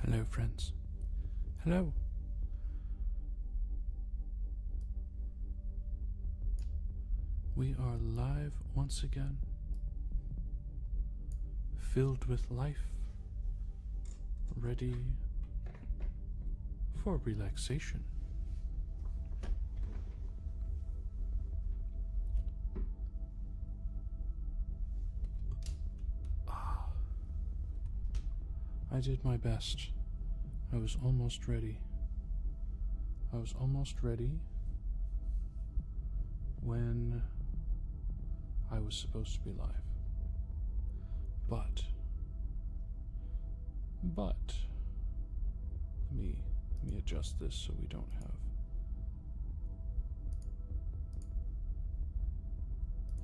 Hello, friends. Hello. We are live once again, filled with life, ready for relaxation. I did my best. I was almost ready. When I was supposed to be live. But let me adjust this so we don't have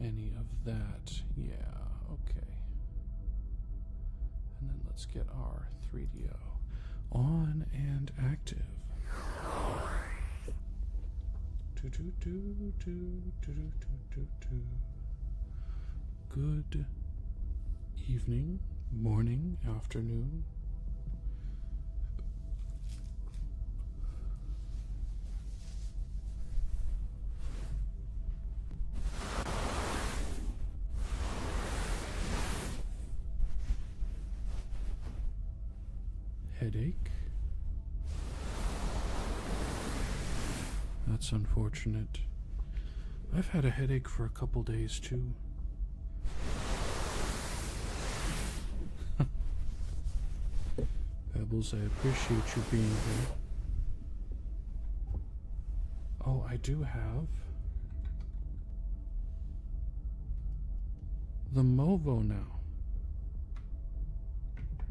any of that. Yeah, okay. And then let's get our 3DO on and active. Good evening, morning, afternoon. Headache. That's unfortunate. I've had a headache for a couple days too. Pebbles, I appreciate you being here. Oh, I do have the Movo now.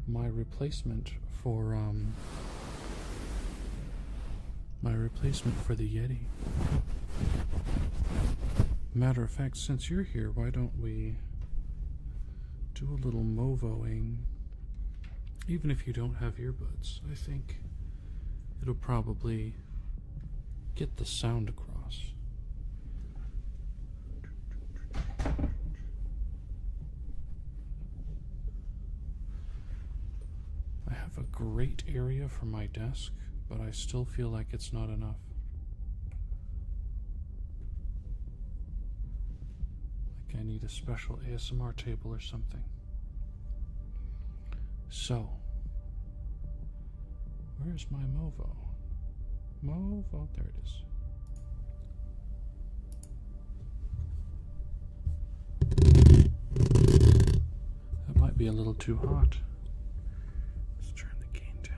My replacement for the Yeti. Matter of fact, since you're here, why don't we do a little Movoing? Even if you don't have earbuds, I think it'll probably get the sound across. I have a great area for my desk, but I still feel like it's not enough. Like I need a special ASMR table or something. So, where's my Movo? Movo, there it is. That might be a little too hot. Let's turn the gain down.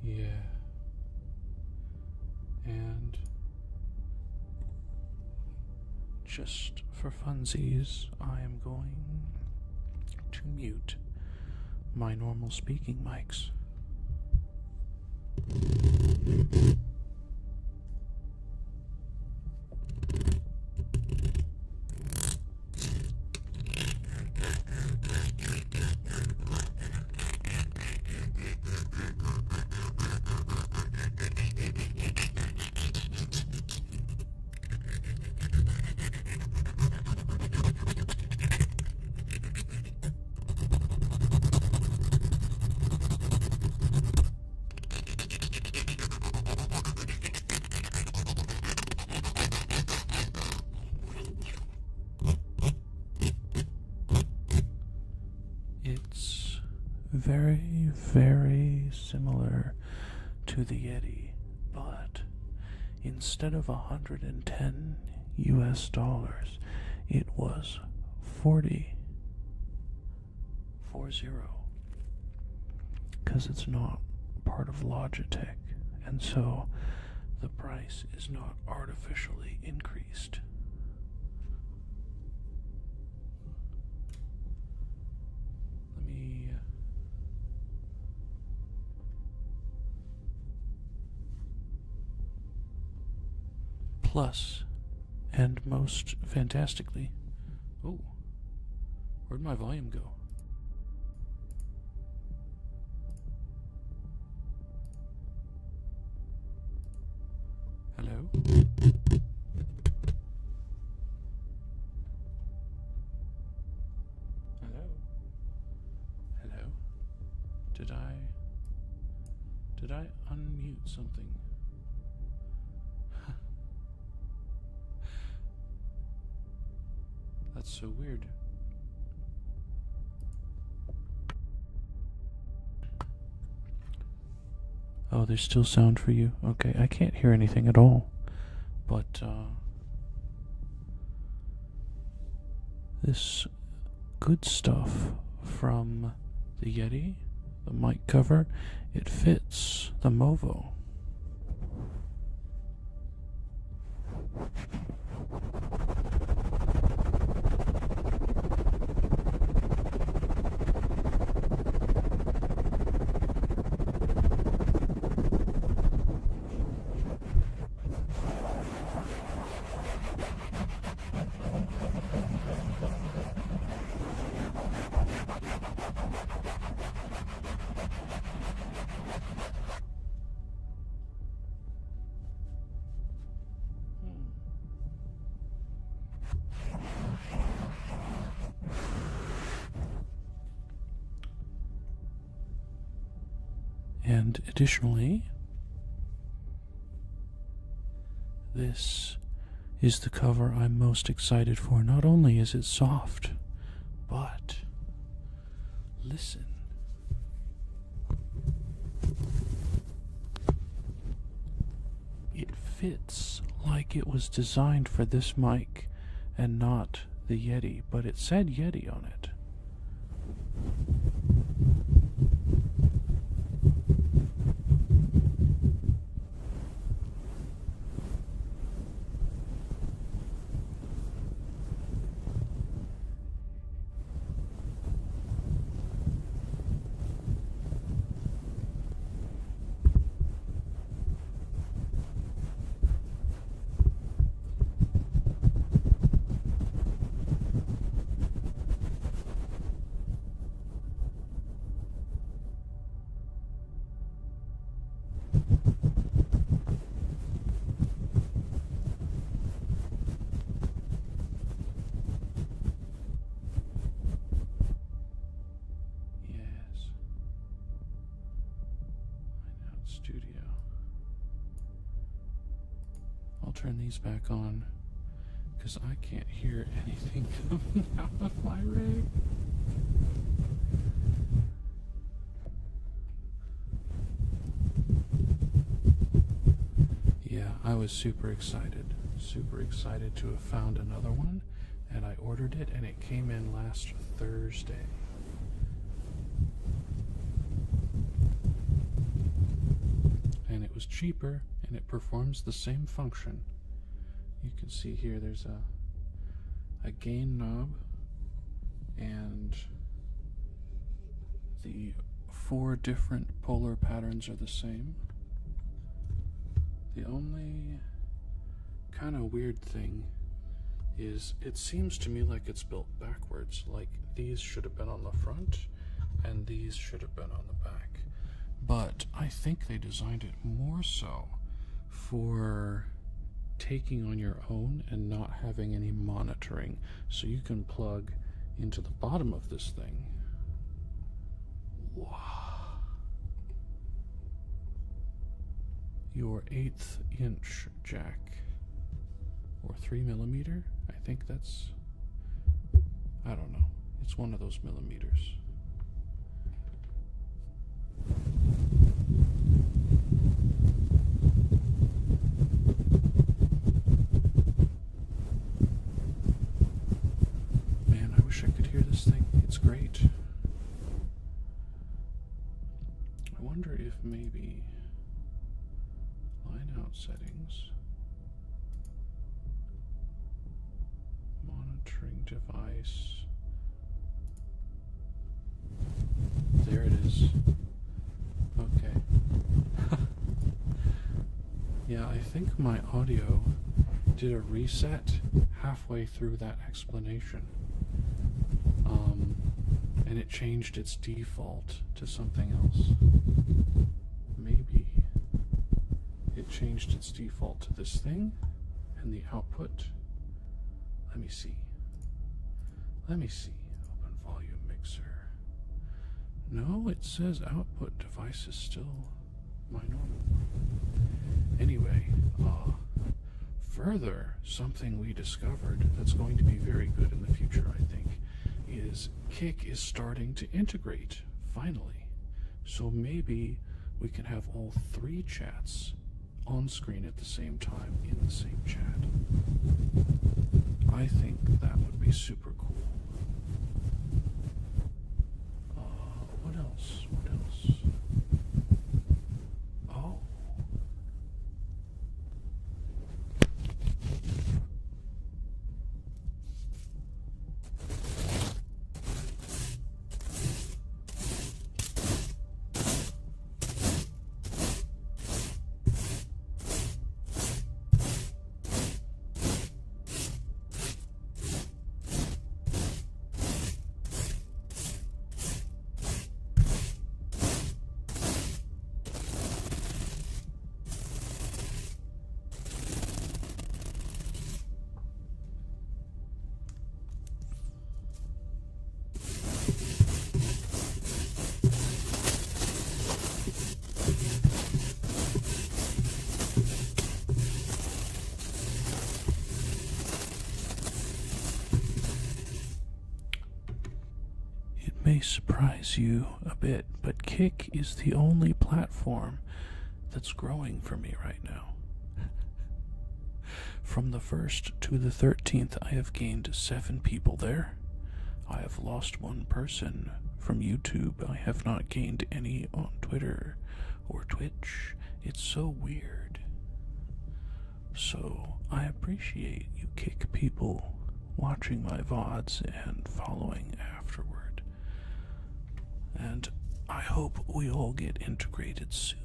Yeah. And just for funsies, I am going to mute my normal speaking mics. It's very, very similar to the Yeti, but instead of 110 US dollars, it was 40, because it's not part of Logitech, and so the price is not artificially increased. Plus, and most fantastically, oh, where'd my volume go? Hello? Did I unmute something? That's so weird. Oh, there's still sound for you. Okay, I can't hear anything at all. But, this good stuff from the Yeti, the mic cover, it fits the Movo. And additionally, this is the cover I'm most excited for. Not only is it soft, but listen. It fits like it was designed for this mic and not the Yeti, but it said Yeti on it. Studio. I'll turn these back on because I can't hear anything coming out of my rig. Yeah, I was super excited to have found another one, and I ordered it and it came in last Thursday. And it was cheaper, and it performs the same function. You can see here there's a gain knob, and the 4 different polar patterns are the same. The only kind of weird thing is it seems to me like it's built backwards, like these should have been on the front and these should have been on the back. But I think they designed it more so for taking on your own and not having any monitoring. So you can plug into the bottom of this thing. Wow. Your 1/8 inch jack. Or 3mm. I think that's, I don't know. It's one of those millimeters. Man, I wish I could hear this thing. It's great. I wonder if maybe line out settings, monitoring device. There it is. Okay. Yeah, I think my audio did a reset halfway through that explanation. And it changed its default to something else. Maybe it changed its default to this thing and the output. Let me see. Open volume mixer. No, it says output device is still my normal one. Anyway, further, something we discovered that's going to be very good in the future, I think, is Kick is starting to integrate, finally. So maybe we can have all three chats on screen at the same time in the same chat. I think that would be super cool. What else? What else? Oh. May surprise you a bit, but Kick is the only platform that's growing for me right now. From the 1st to the 13th, I have gained 7 people there. I have lost 1 person from YouTube. I have not gained any on Twitter or Twitch. It's so weird. So I appreciate you Kick people watching my VODs and following afterward. And I hope we all get integrated soon.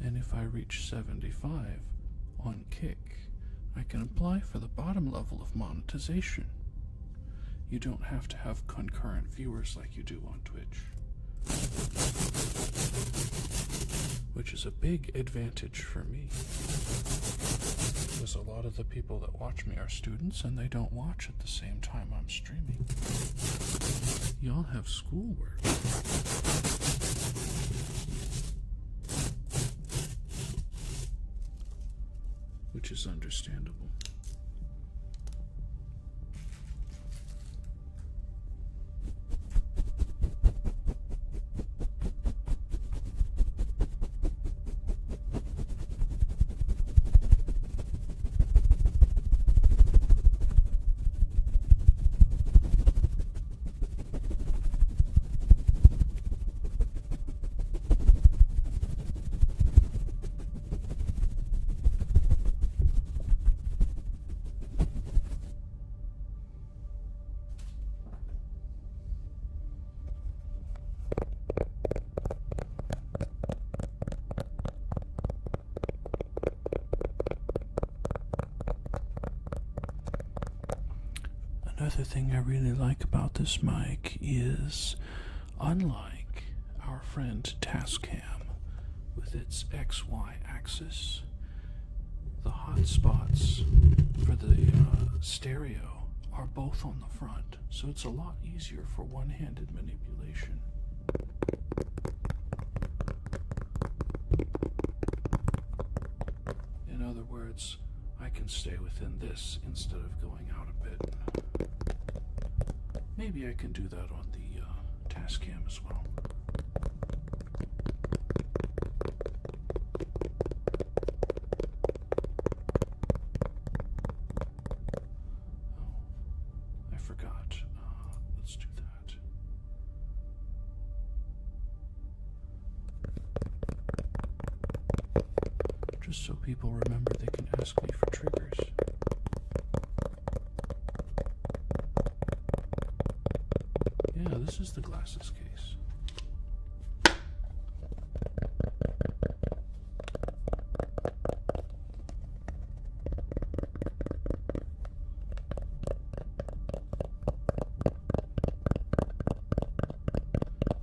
And if I reach 75 on Kick, I can apply for the bottom level of monetization. You don't have to have concurrent viewers like you do on Twitch, which is a big advantage for me, because a lot of the people that watch me are students and they don't watch at the same time I'm streaming. Y'all have schoolwork. Which is understandable. Another thing I really like about this mic is, unlike our friend Tascam with its XY axis, the hotspots for the stereo are both on the front, so it's a lot easier for one-handed manipulation. In other words, I can stay within this instead of going out a bit. Maybe I can do that on the Tascam as well. Oh, I forgot. Let's do that. Just so people remember they can ask me for triggers. Yeah, this is the glasses case.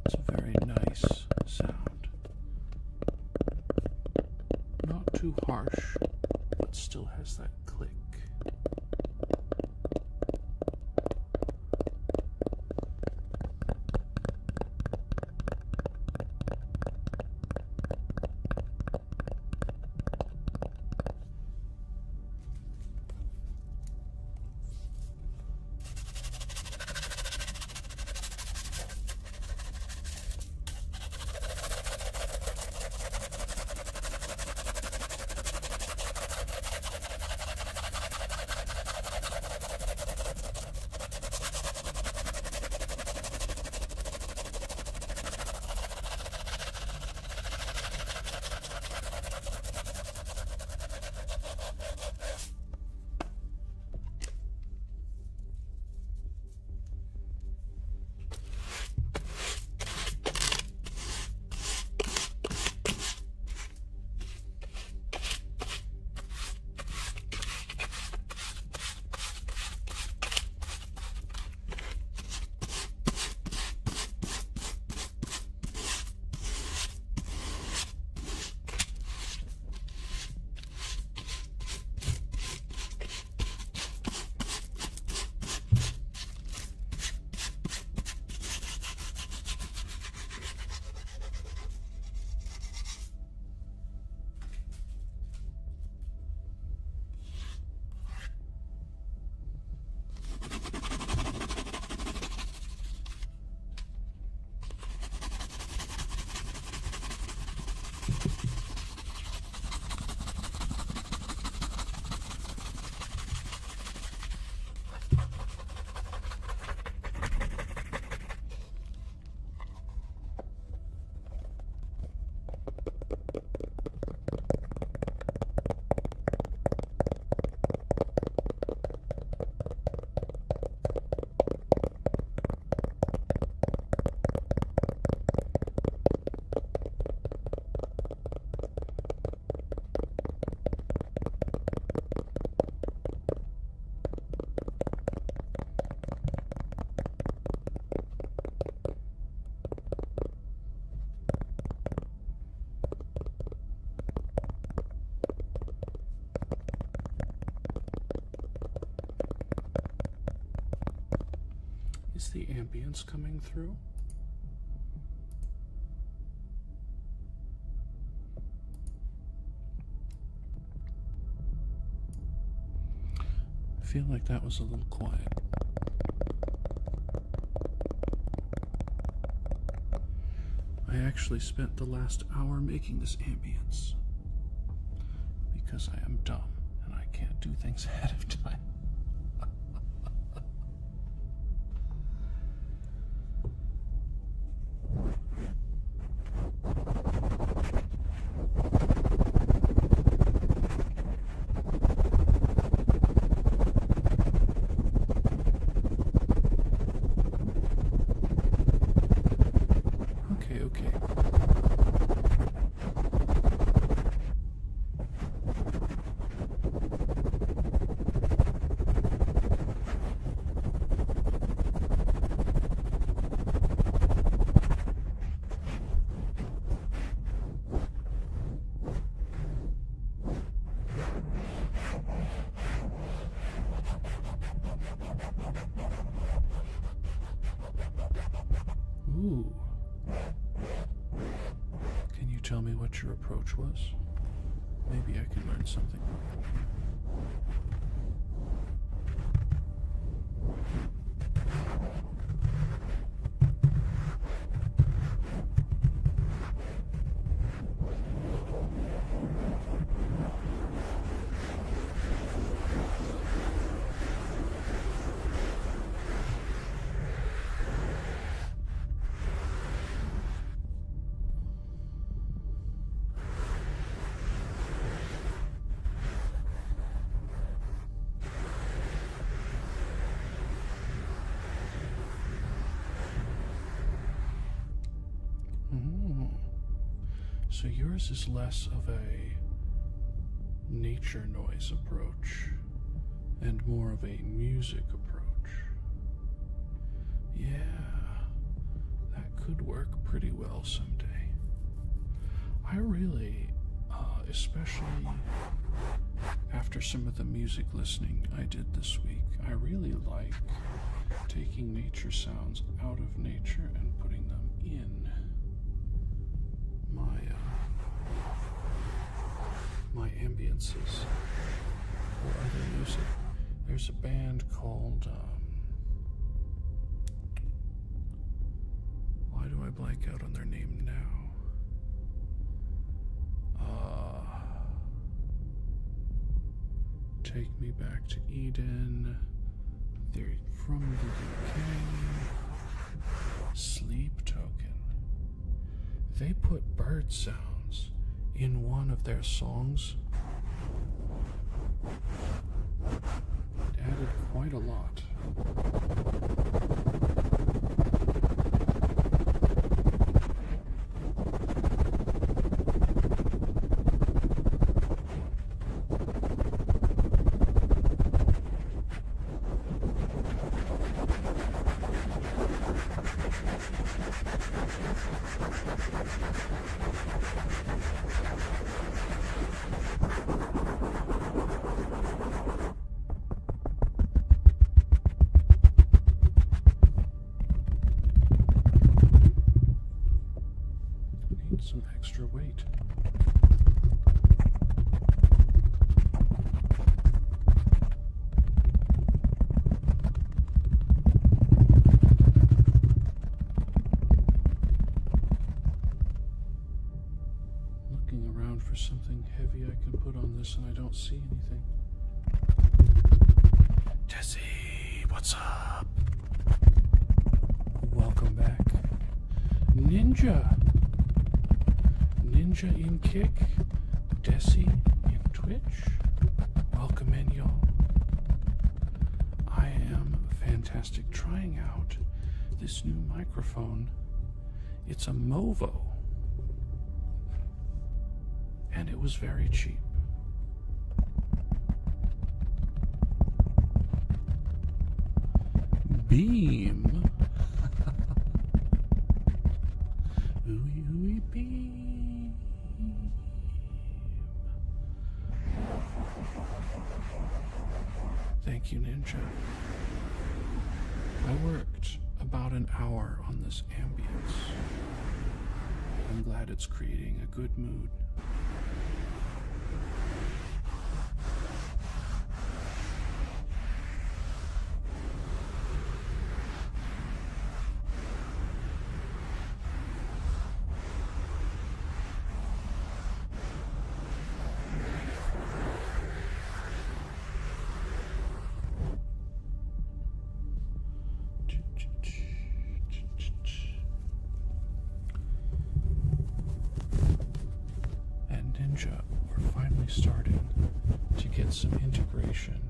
It's a very nice sound. too harsh, but still has that click. Is the ambience coming through? I feel like that was a little quiet. I actually spent the last hour making this ambience because I am dumb and I can't do things ahead of time. Okay. Ooh. Can you tell me what your approach was? Maybe I can learn something. So yours is less of a nature noise approach and more of a music approach. Yeah, that could work pretty well someday. I really especially after some of the music listening I did this week. I really like taking nature sounds out of nature and putting them in my ambiences or other music. There's a band called why do I blank out on their name now? Take Me Back to Eden. They're from the UK. Sleep Token. They put bird sounds in one of their songs. It added quite a lot. Some extra weight. Looking around for something heavy I can put on this, and I don't see anything. Jesse, what's up? Welcome back. Ninja in Kick, Desi in Twitch. Welcome in, y'all. I am fantastic trying out this new microphone. It's a Movo, and it was very cheap. Beam. Ooey, ooey, beam. Thank you, Ninja. I worked about an hour on this ambience. I'm glad it's creating a good mood. We're finally starting to get some integration.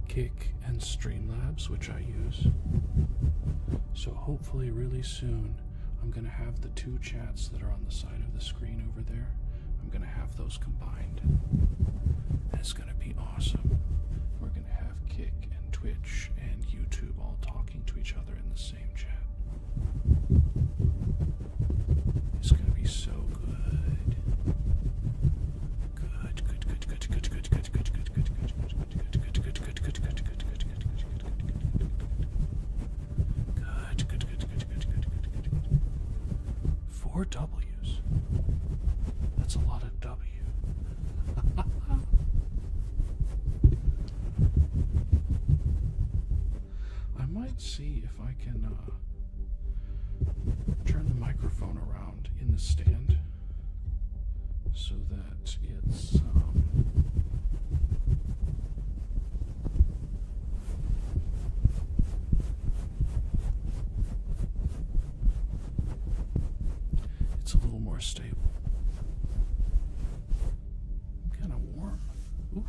Kick and Streamlabs, which I use. So hopefully really soon I'm going to have the two chats that are on the side of the screen over there. I'm going to have those combined. And it's going to be awesome. We're going to have Kick and Twitch and YouTube all talking to each other in the same chat. It's going to be so good. Four W's. That's a lot of W. I might see if I can turn the microphone around in the stand so that it's a little more stable. I'm kind of warm. Oof.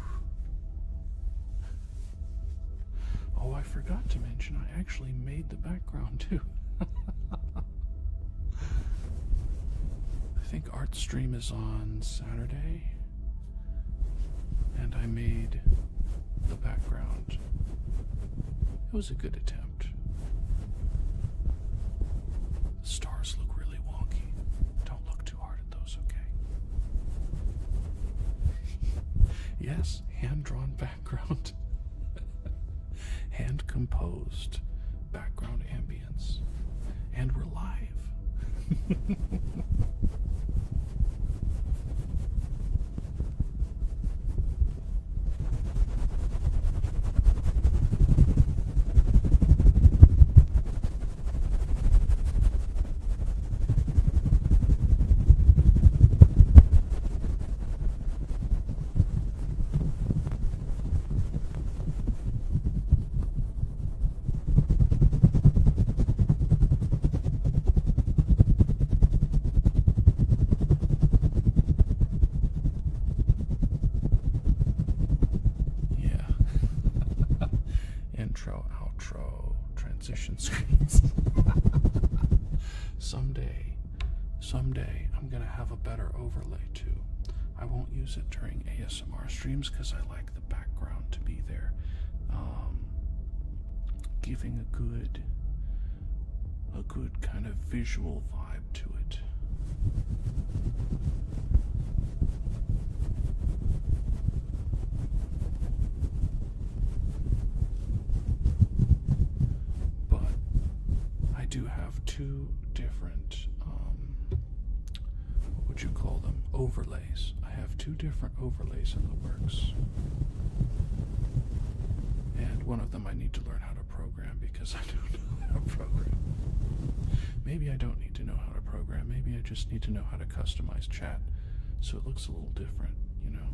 Oh, I forgot to mention I actually made the background too. I think Artstream is on Saturday, and I made the background. It was a good attempt. The stars look really wonky. Don't look too hard at those, okay? composed background ambience. And we're live. Intro, outro, transition screens. Someday, I'm gonna have a better overlay too. I won't use it during ASMR streams because I like the background to be there, giving a good kind of visual vibe to it. I do have two different, what would you call them? Overlays. I have two different overlays in the works. And one of them I need to learn how to program because I don't know how to program. Maybe I don't need to know how to program. Maybe I just need to know how to customize chat so it looks a little different, you know?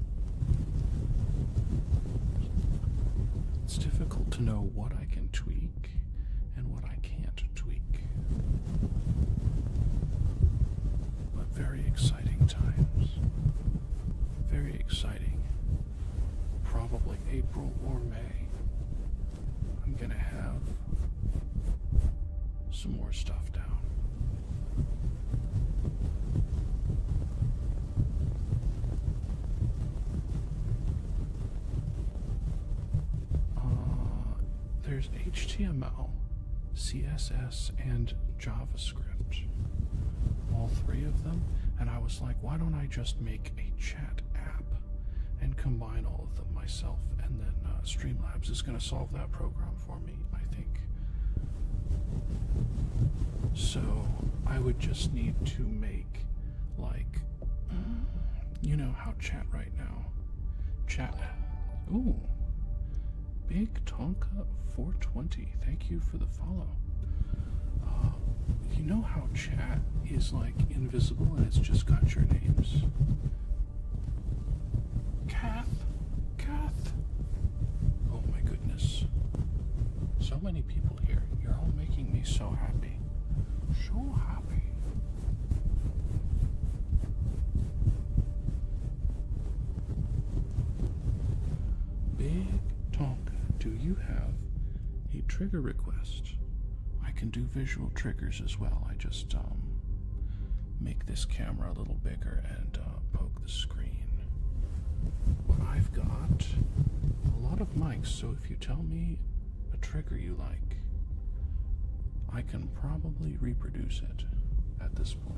It's difficult to know what I can tweak and what I can't tweak. But very exciting times. Very exciting. Probably April or May. I'm gonna have some more stuff down. There's HTML, CSS, and JavaScript. All three of them. And I was like, why don't I just make a chat app and combine all of them myself? And then Streamlabs is going to solve that program for me, I think. So I would just need to make, like, you know how chat right now. Chat. Ooh. Big Tonka 420. Thank you for the follow. You know how chat is like invisible and it's just got your names? Kath. Oh my goodness. So many people here. You're all making me so happy. So happy. Big Tonka, do you have a trigger request? I can do visual triggers as well. I just make this camera a little bigger and poke the screen. But I've got a lot of mics, so if you tell me a trigger you like, I can probably reproduce it at this point.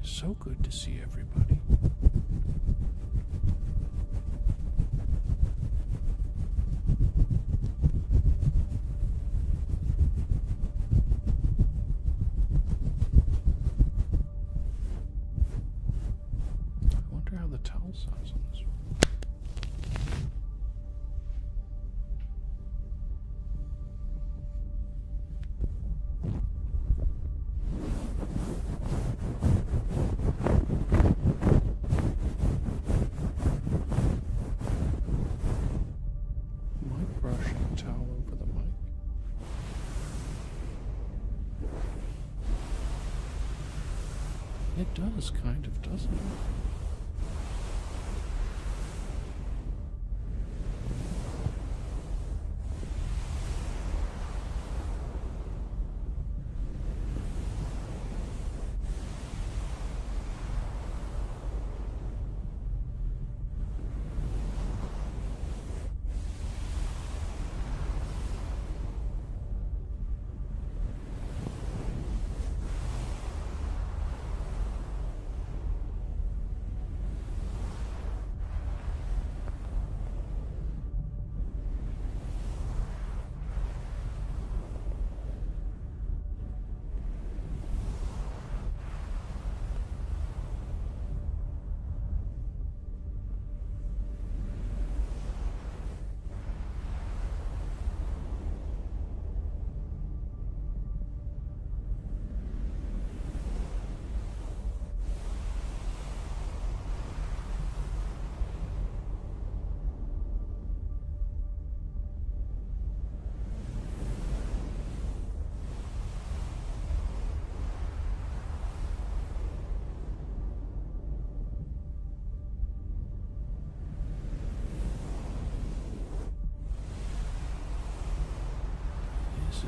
So good to see everybody. I wonder how the towel sounds on this one. It does, kind of, doesn't it?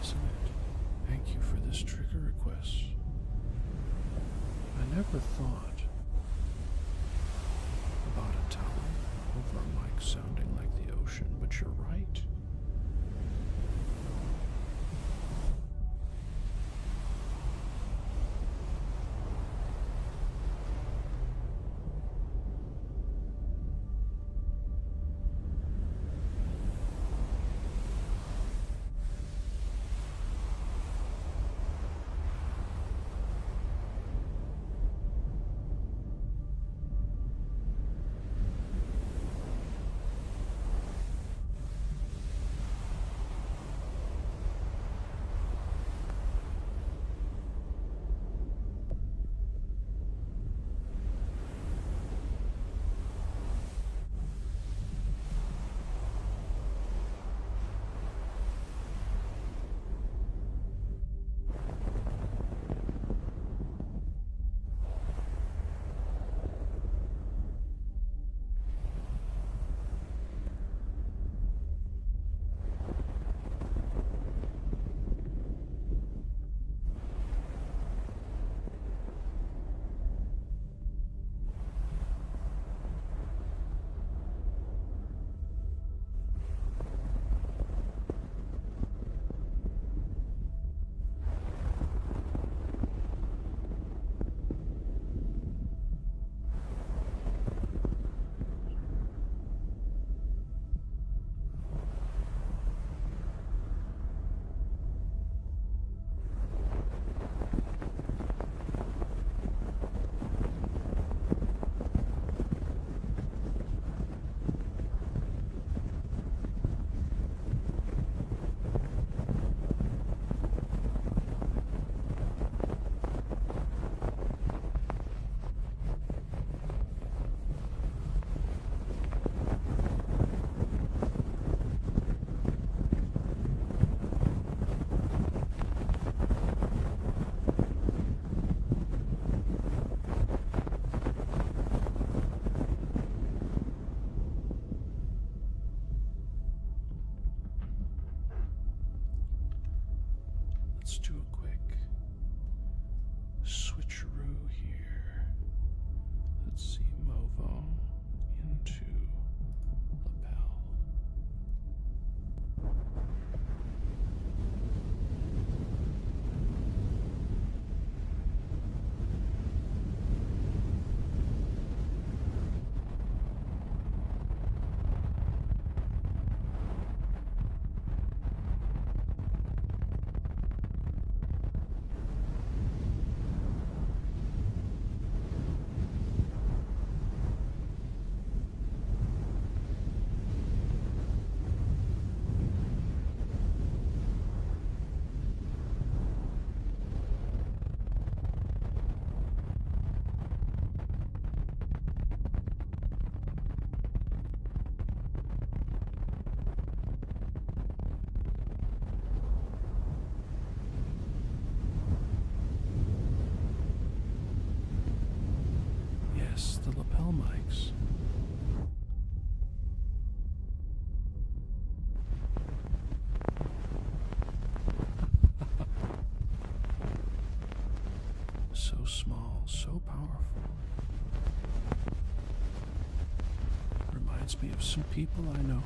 isn't it? Thank you for this trigger request. I never thought about a towel over a mic sounding like the ocean, but you're right. Let's do a quick switcheroo here. Let's see, Movo into lapel. Yes, the lapel mics. So small, so powerful. Reminds me of some people I know.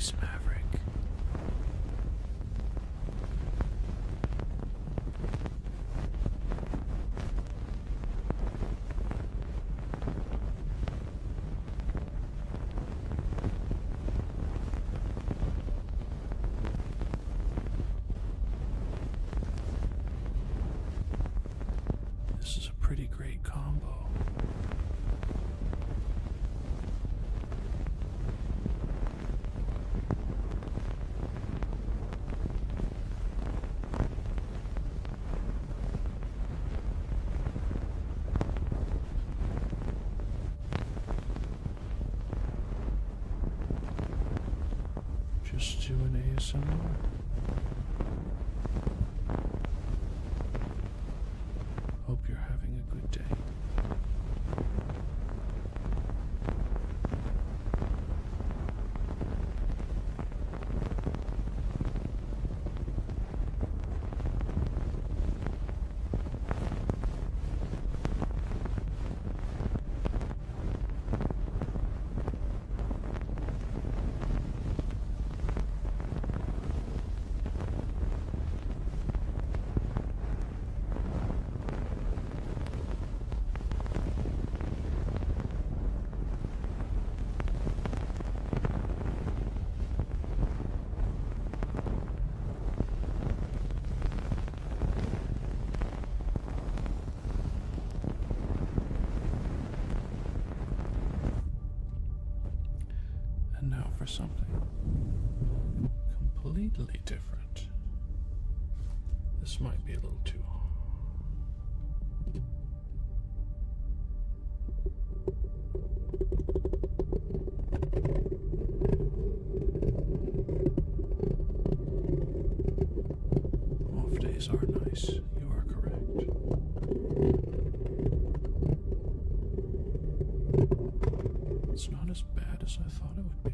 Space Maverick. This is a pretty great combo. Just do an ASMR. Hope you're having a good day. And now for something completely different. This might be a little too off days are nice. You are correct. It's not as bad as I thought it would be.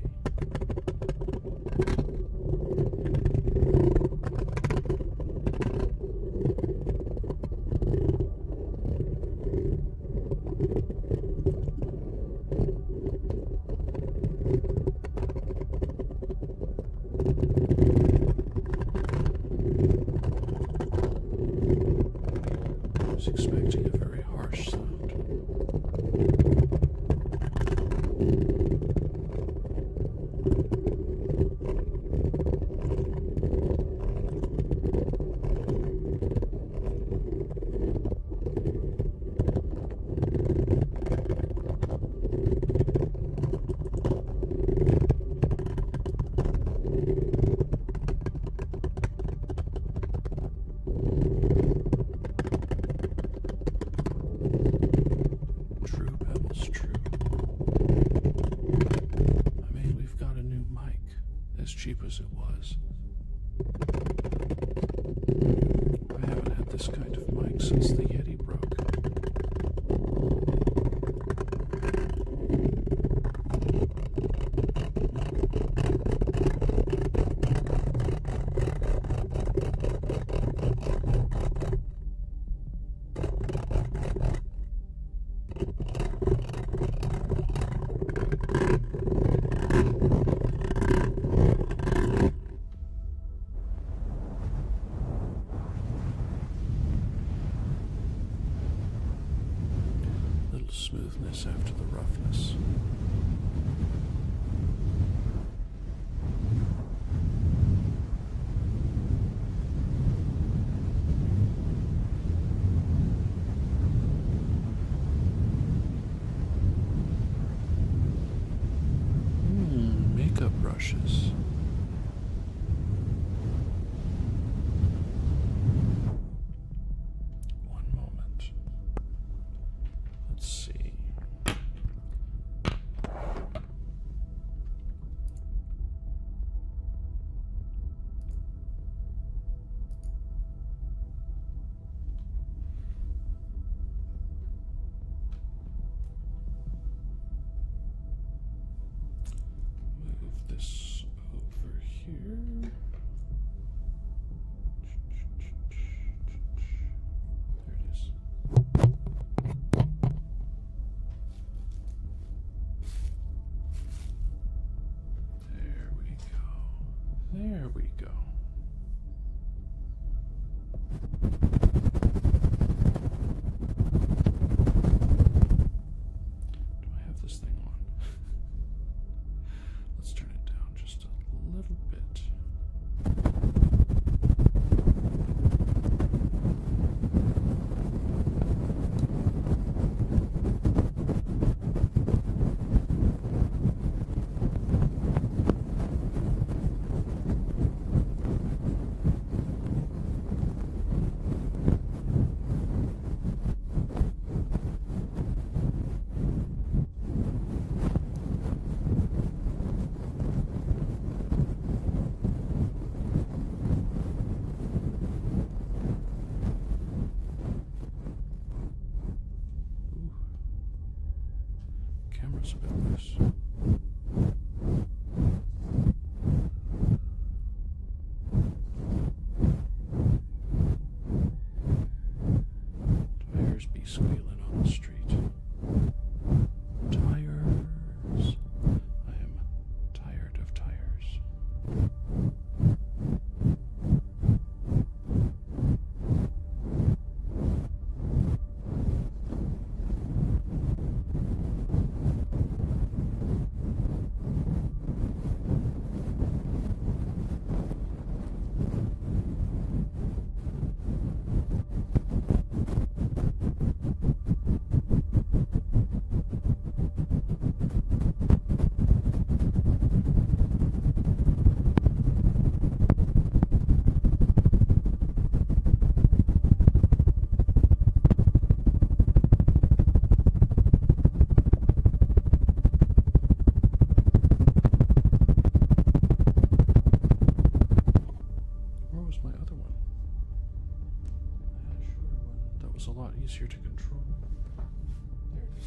I was expecting a very harsh sound. True, Pebbles, true. I mean, we've got a new mic, as cheap as it was. I haven't had this kind of mic since the Yeti broke. Little smoothness after the roughness. Makeup brushes. One moment. Let's see. Move this over. There we go. Do I have this thing on? Let's turn it down just a little bit. Camera's a bit loose. Tires be squealing on the street. Tires. I am tired of tires. A lot easier to control. There it is.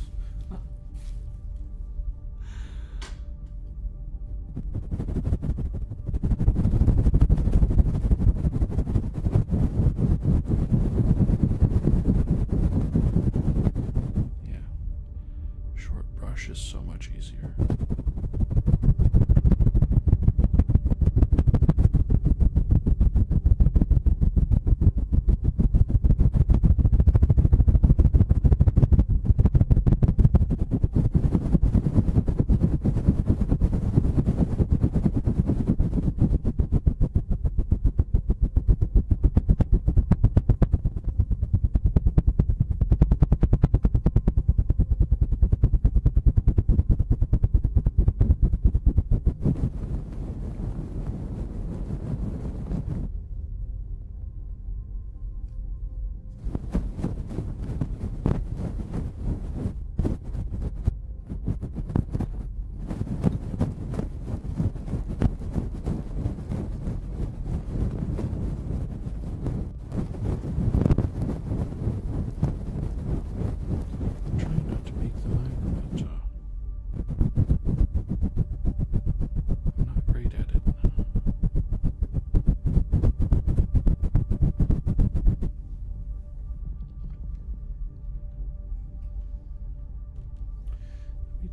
Yeah. Short brush is so much easier.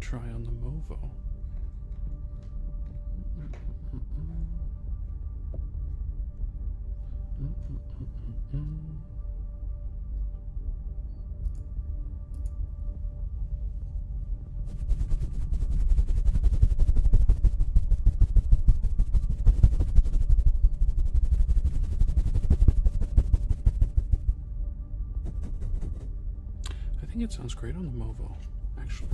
Try on the Movo. I think it sounds great on the Movo, actually.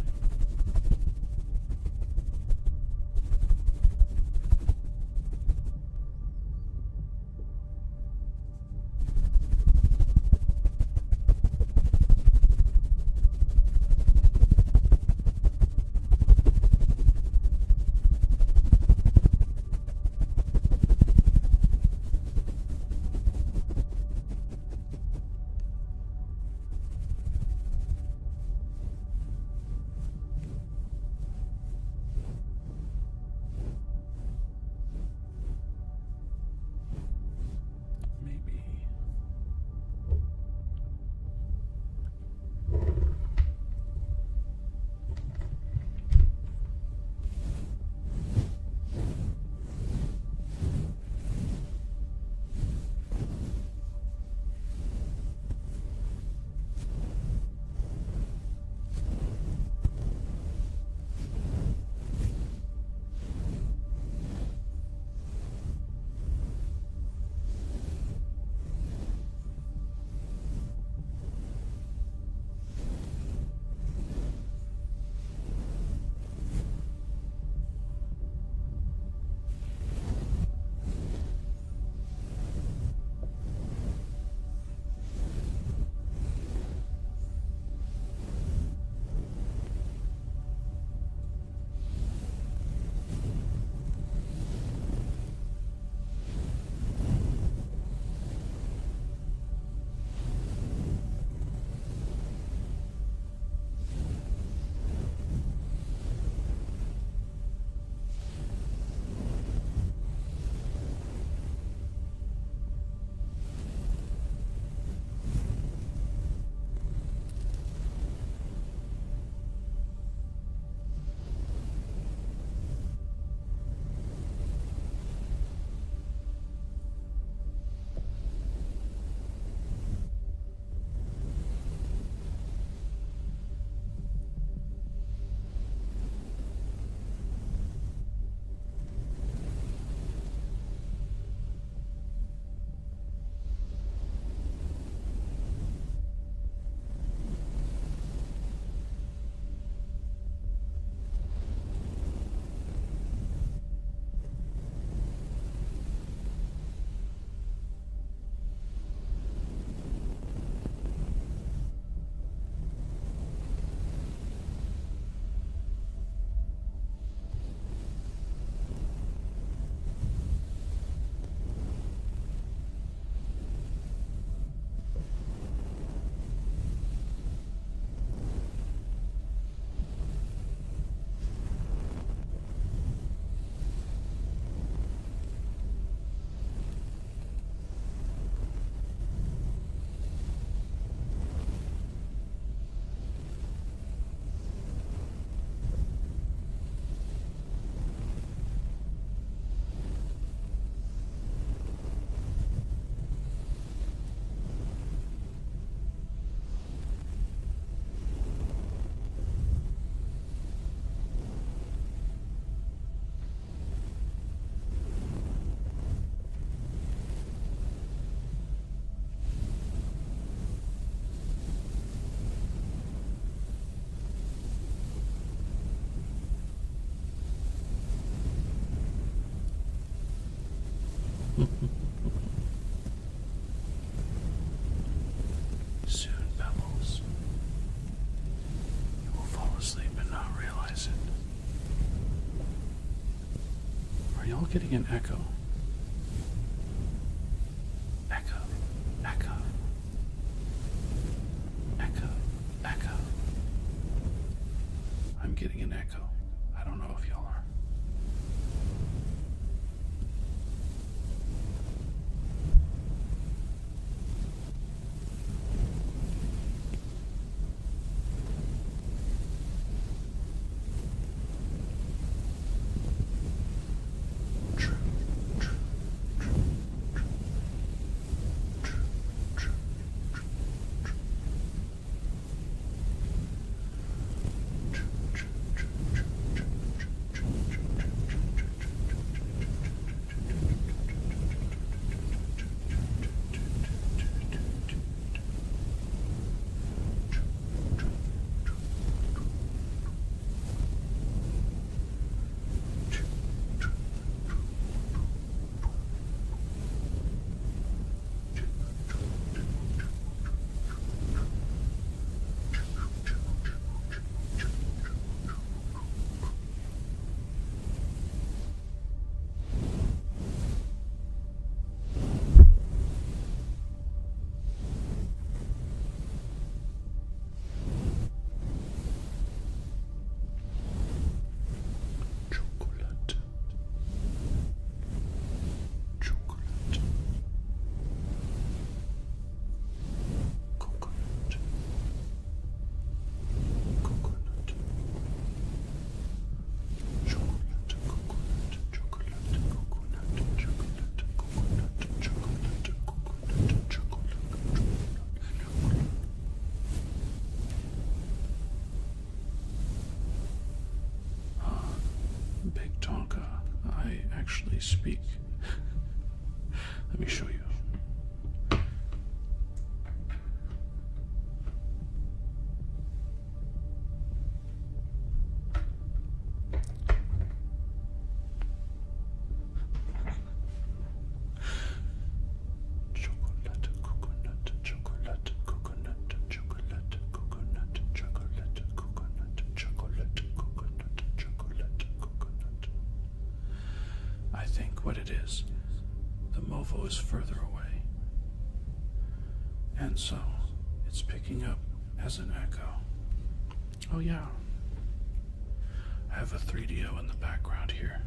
Soon, Pebbles, you will fall asleep and not realize it. Are y'all getting an echo? Echo, echo, echo, echo. I'm getting an echo. I don't know if y'all are. True, true, true, true, true, true, true, true. Chocolate. Chocolate. Coconut. Coconut. Chocolate, coconut, chocolate, coconut, chocolate, coconut, chocolate, coconut, chocolate, chocolate. Big Tonka, I actually speak. Let me show you. Chocolate, coconut, chocolate, coconut, chocolate, coconut, chocolate, coconut, chocolate, coconut, chocolate, coconut. I think what it is, the Movo is further away, and so it's picking up as an echo. Oh yeah, I have a 3DO in the background here.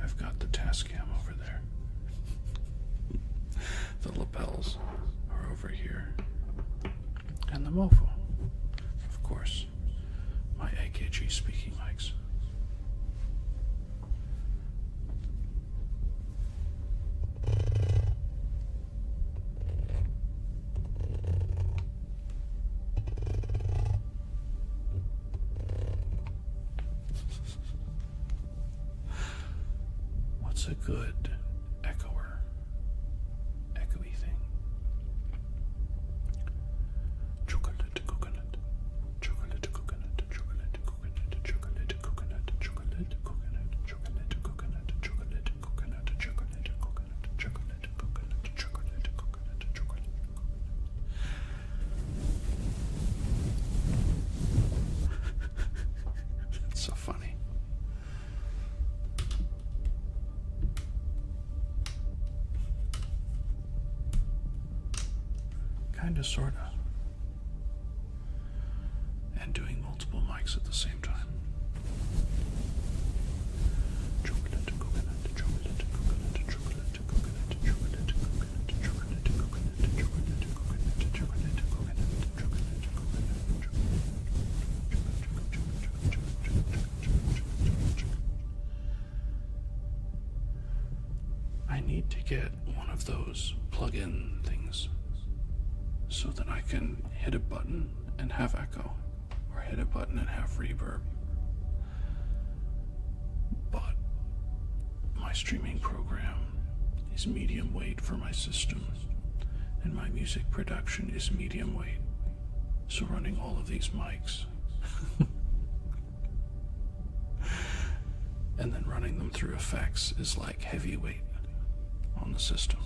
I've got the Tascam over there. The lapels are over here. And the Movo, of course, my AKG speaking mics. What's a good echoer? Echoey thing. Chocolate, coconut, chocolate, coconut, chocolate, coconut, chocolate, coconut, chocolate, coconut, chocolate, coconut, chocolate, coconut, chocolate, coconut, chocolate, coconut, chocolate, coconut, chocolate. That's so funny. Kinda, sorta. And doing multiple mics at the same time. Chocolate, coconut, chocolate, coconut, chocolate, coconut, chocolate, coconut, chocolate, coconut, chocolate, coconut, chocolate, coconut, chocolate, coconut. I need to get one of those plug-in things so that I can hit a button and have echo, or hit a button and have reverb. But my streaming program is medium weight for my system, and my music production is medium weight. So running all of these mics and then running them through effects is like heavyweight. on the system.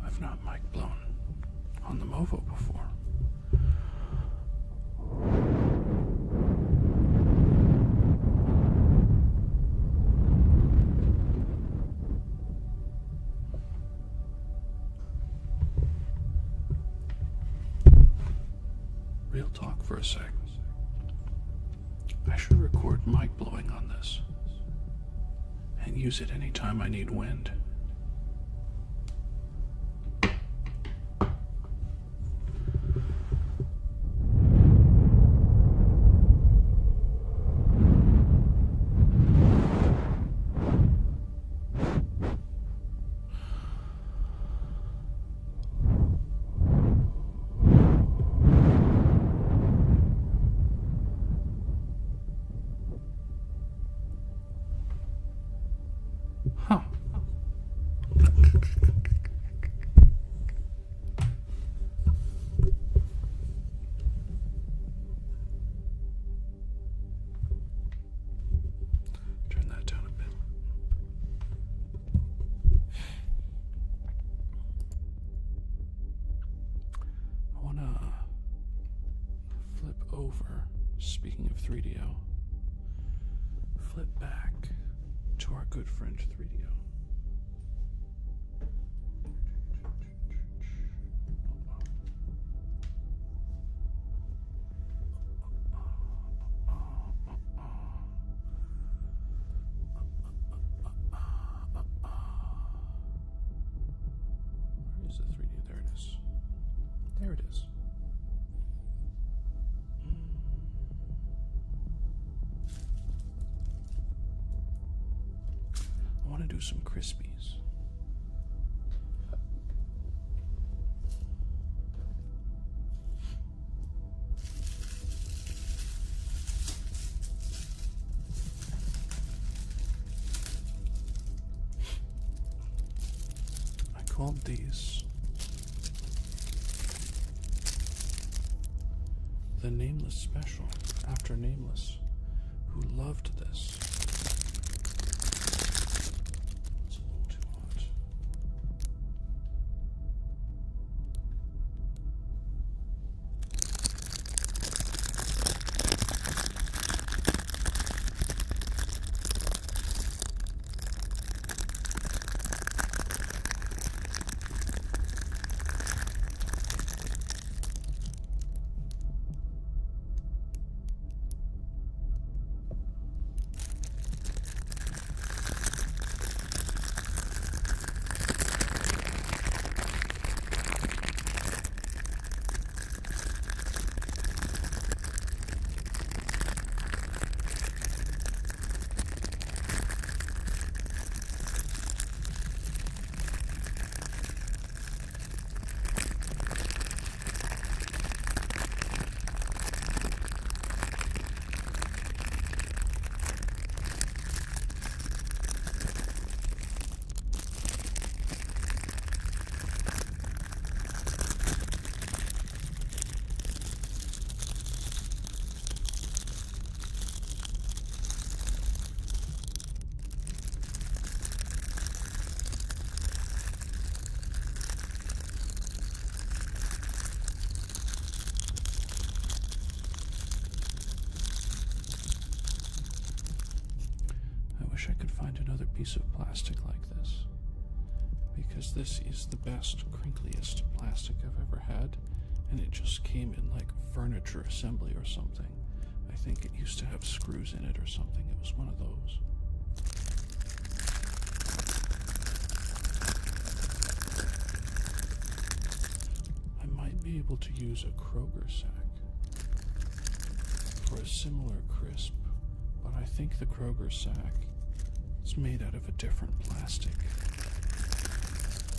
I've not mic blown on the Movo before. Real talk for a sec. I should record mic blowing on this and use it anytime I need wind. Huh. Turn that down a bit. I want to flip over, speaking of 3DO, flip back to our good friend 3DO. Where is the 3D? There it is. There it is. I want to do some Crispies. I called these the Nameless Special after Nameless, who loved this. It's a little too hot. Wish I could find another piece of plastic like this, because this is the best, crinkliest plastic I've ever had, and it just came in like furniture assembly or something. I think it used to have screws in it or something. It was one of those. I might be able to use a Kroger sack for a similar crisp, but I think the Kroger sack is made out of a different plastic.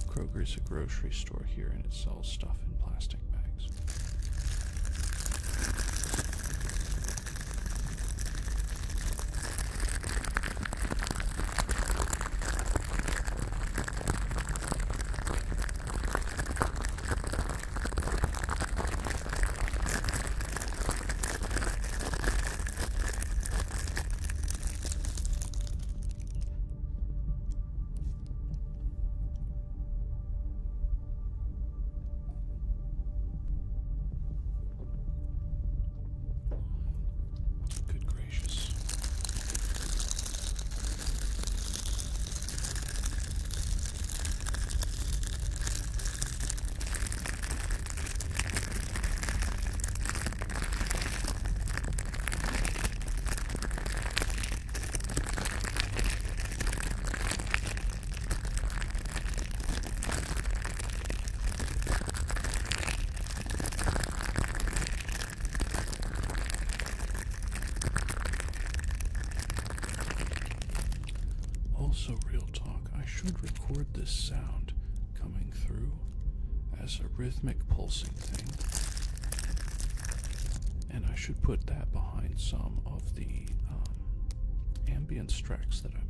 Kroger's a grocery store here, and it sells stuff in plastic bags. So real talk, I should record this sound coming through as a rhythmic pulsing thing. And I should put that behind some of the ambience tracks that I make.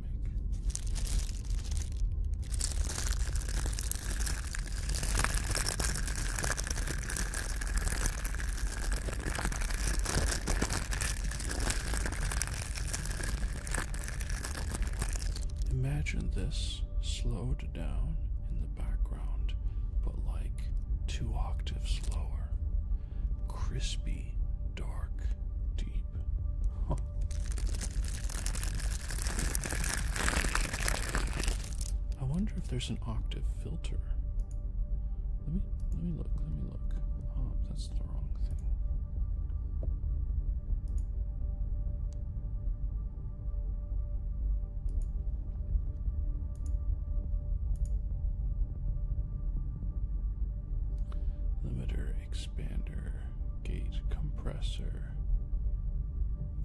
Imagine this slowed down in the background, but like 2 octaves lower. Crispy, dark, deep. Huh. I wonder if there's an octave filter. Let me look. Oh, that's the wrong thing. Limiter, expander, gate compressor,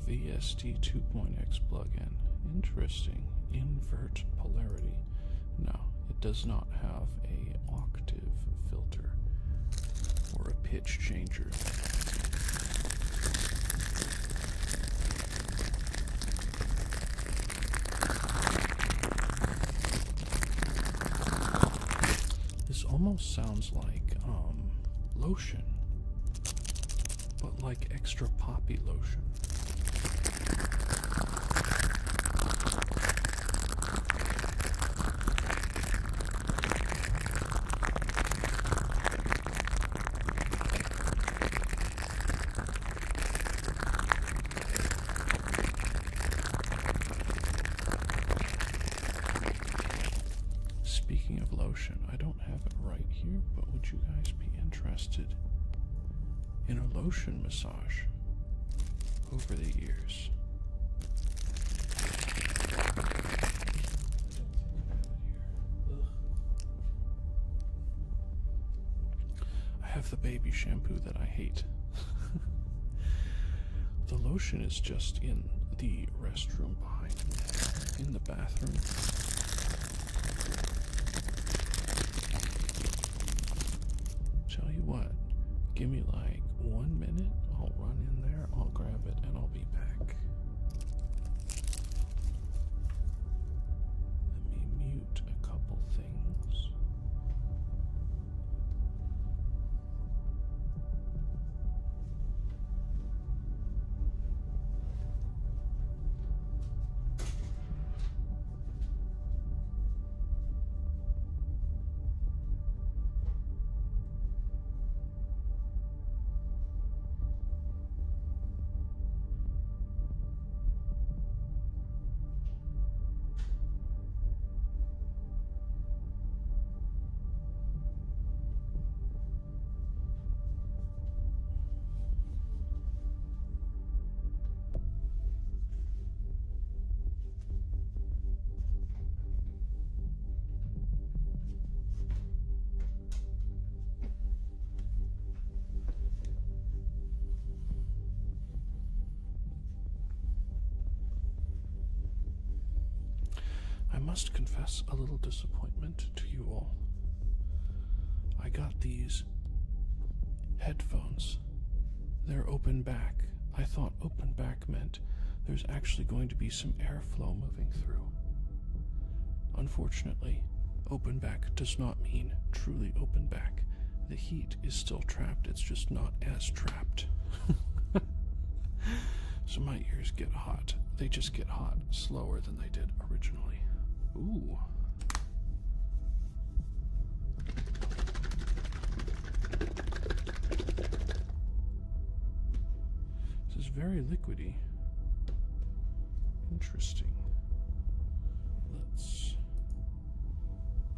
VST 2.x plugin. Interesting. Invert polarity. No, it does not have a octave filter or a pitch changer. This almost sounds like lotion, but like extra poppy lotion. Speaking of lotion, I don't have it right here, but would you guys be interested in a lotion massage over the years? I have the baby shampoo that I hate. The lotion is just in the restroom behind me, in the bathroom. Tell you what, give me like 1 minute, I'll run in there, I'll grab it, and I'll be back. Let me mute a couple things. I must confess a little disappointment to you all. I got these headphones. They're open back. I thought open back meant there's actually going to be some airflow moving through. Unfortunately, open back does not mean truly open back. The heat is still trapped, it's just not as trapped. So my ears get hot. They just get hot slower than they did originally. Ooh. This is very liquidy. Interesting. Let's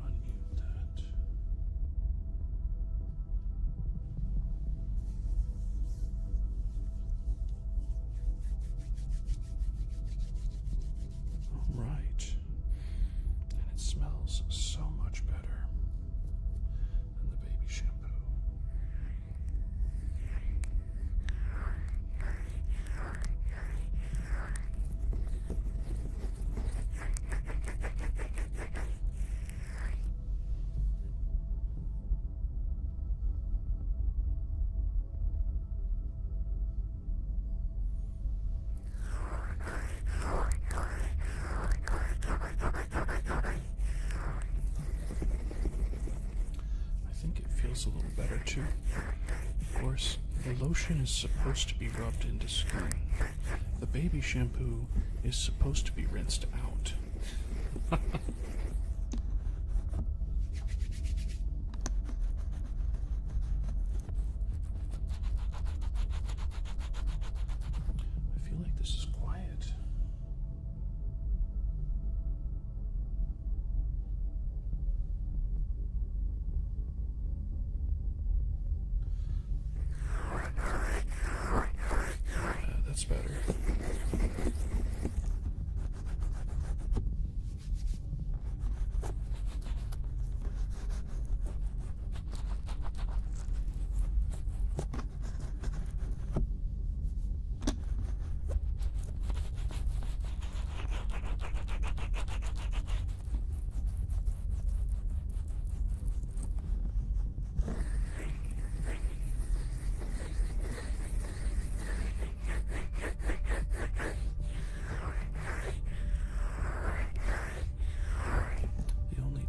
unmute that. All right. And it smells so much better than the baby shampoo. feels a little better too. Of course, the lotion is supposed to be rubbed into skin. The baby shampoo is supposed to be rinsed out. I feel like this is quiet. That's better.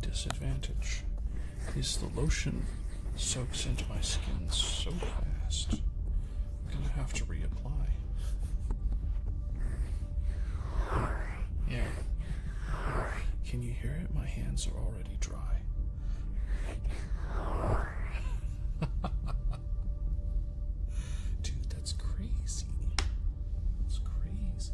Disadvantage is the lotion soaks into my skin so fast. I'm gonna have to reapply. Yeah. Can you hear it? My hands are already dry. Dude, that's crazy. That's crazy.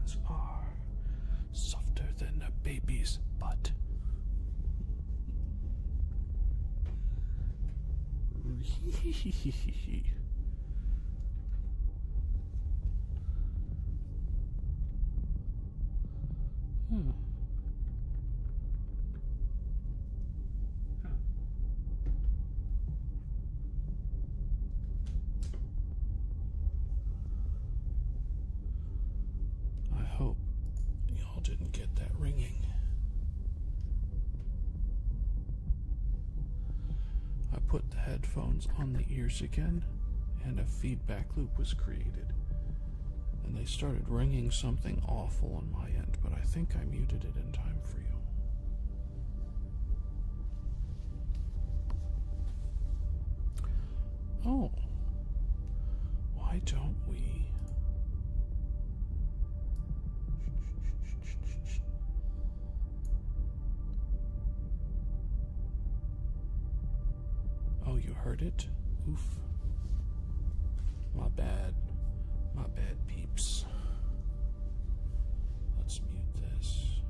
ones are softer than a baby's butt. Hmm. I hope y'all didn't get that ringing. I put the headphones on the ears again, and a feedback loop was created. And they started ringing something awful on my end, but I think I muted it in time for you. Oh, why don't we? Oh, you heard it? Oof. My bad. My bad, peeps. Let's mute this.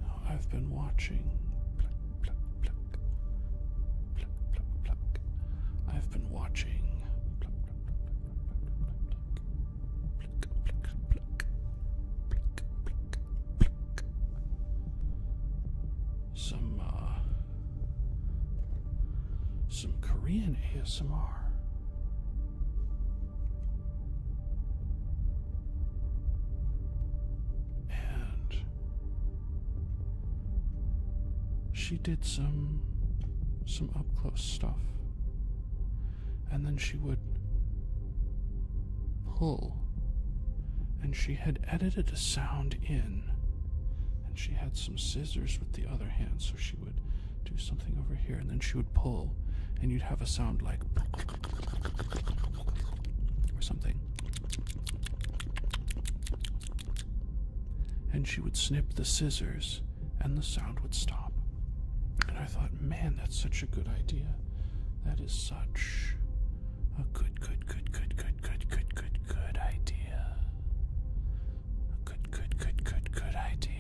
Now, I've been watching. Pluck, pluck, pluck. Pluck, pluck, pluck. I've been watching. Pluck, pluck, pluck, pluck, pluck, pluck. Some Korean ASMR. And she did some up close stuff. And then she would pull, and she had edited a sound in, and she had some scissors with the other hand, so she would do something over here, and then she would pull, and you'd have a sound like or something, and she would snip the scissors and the sound would stop. And I thought, man, that's such a good idea. That is such a good idea. A good idea.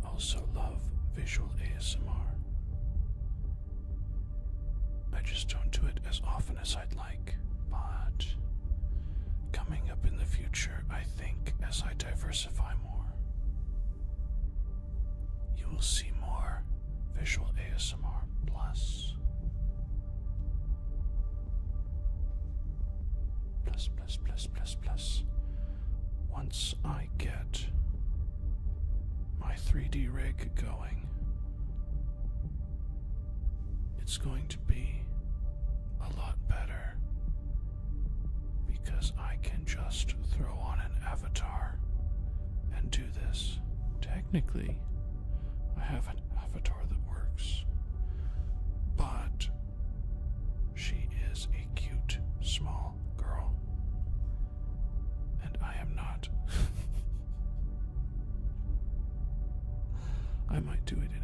Also love visual ASMR. I just don't do it as often as I'd like, but coming up in the future, I think as I diversify more, you will see more visual ASMR plus once I get my 3D rig going, it's going to be a lot better because I can just throw on an avatar and do this. Technically, I have an avatar that works, but she is a cute, small girl, and I am not. I might do it anyway.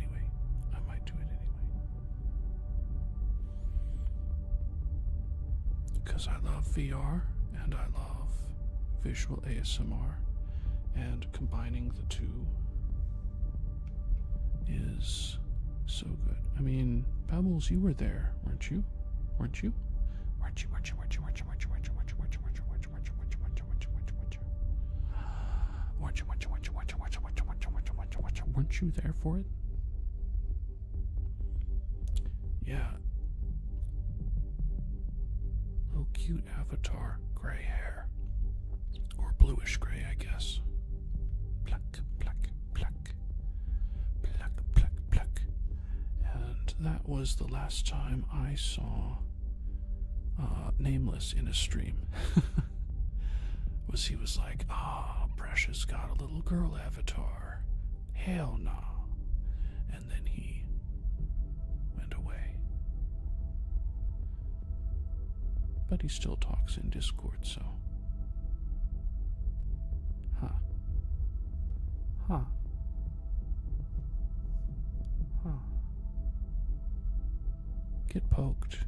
Because I love VR and I love visual ASMR, and combining the two is so good. I mean, Pebbles, you were there, weren't you? Weren't you there for it? Yeah. Little cute avatar, gray hair. Or bluish gray, I guess. Pluck, pluck, pluck. Pluck, pluck, pluck. And that was the last time I saw Nameless in a stream. He was like, Precious got a little girl avatar. Hell no. And then he went away. But he still talks in Discord, so. Huh. Get poked.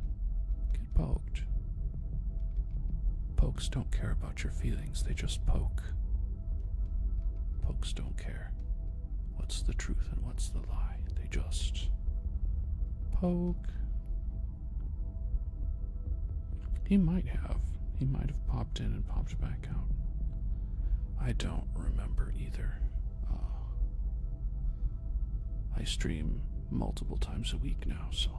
Pokes don't care about your feelings, they just poke. Pokes don't care what's the truth and what's the lie. They just poke. He might have popped in and popped back out. I don't remember either. I stream multiple times a week now, so.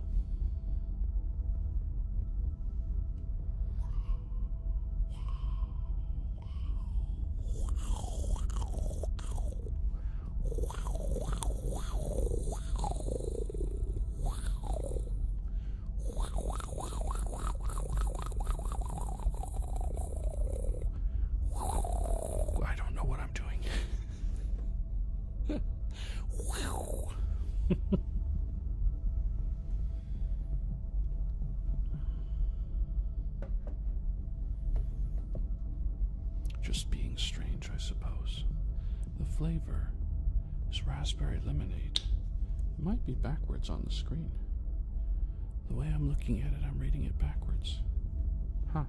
Just being strange, I suppose. The flavor is raspberry lemonade. It might be backwards on the screen. The way I'm looking at it, I'm reading it backwards. Huh.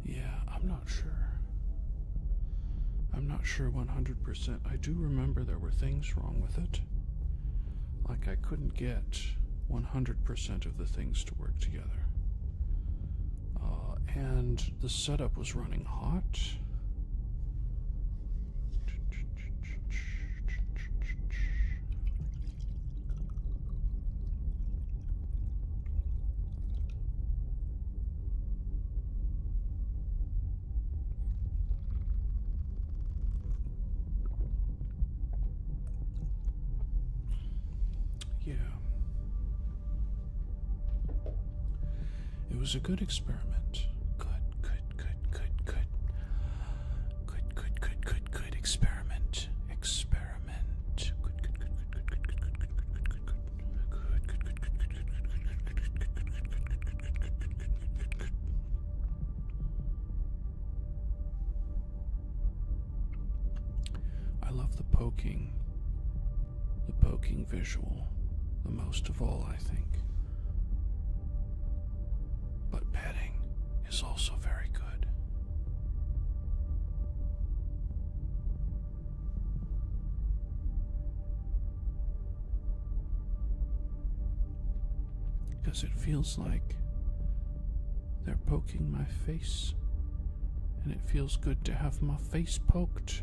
Yeah, I'm not sure. I'm not sure 100%. I do remember there were things wrong with it. Like I couldn't get 100% of the things to work together. And the setup was running hot. Yeah. It was a good experiment. Good experiment. I love the poking visual the most of all, I think. But petting is also very good. Because it feels like they're poking my face, and it feels good to have my face poked.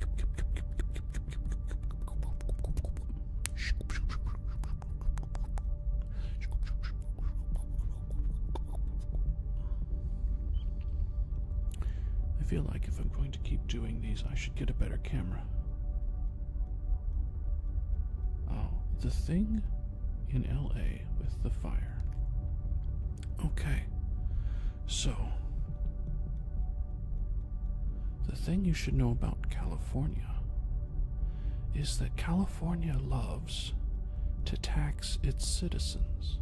I feel like if I'm going to keep doing these, I should get a better camera. Oh, the thing in LA with the fire. Okay, so the thing you should know about California is that California loves to tax its citizens.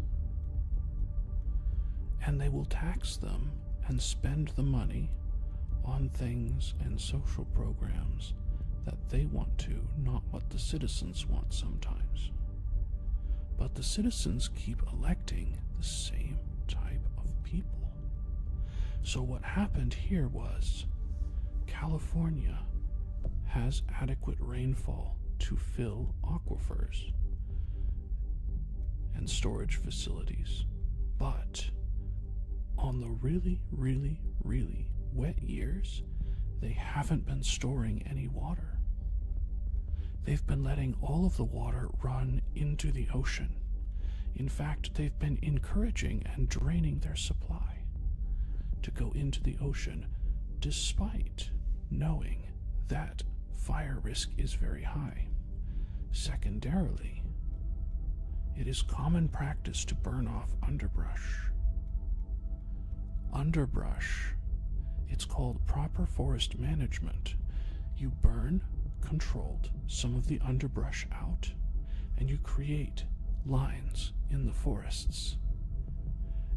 And they will tax them and spend the money on things and social programs that they want to, not what the citizens want sometimes. But the citizens keep electing the same type of people. So what happened here was California has adequate rainfall to fill aquifers and storage facilities, but on the really, really, really wet years, they haven't been storing any water. They've been letting all of the water run into the ocean. In fact, they've been encouraging and draining their supply to go into the ocean, despite knowing that fire risk is very high. Secondarily, it is common practice to burn off underbrush. Underbrush, it's called proper forest management. You burn, controlled, some of the underbrush out, and you create lines in the forests.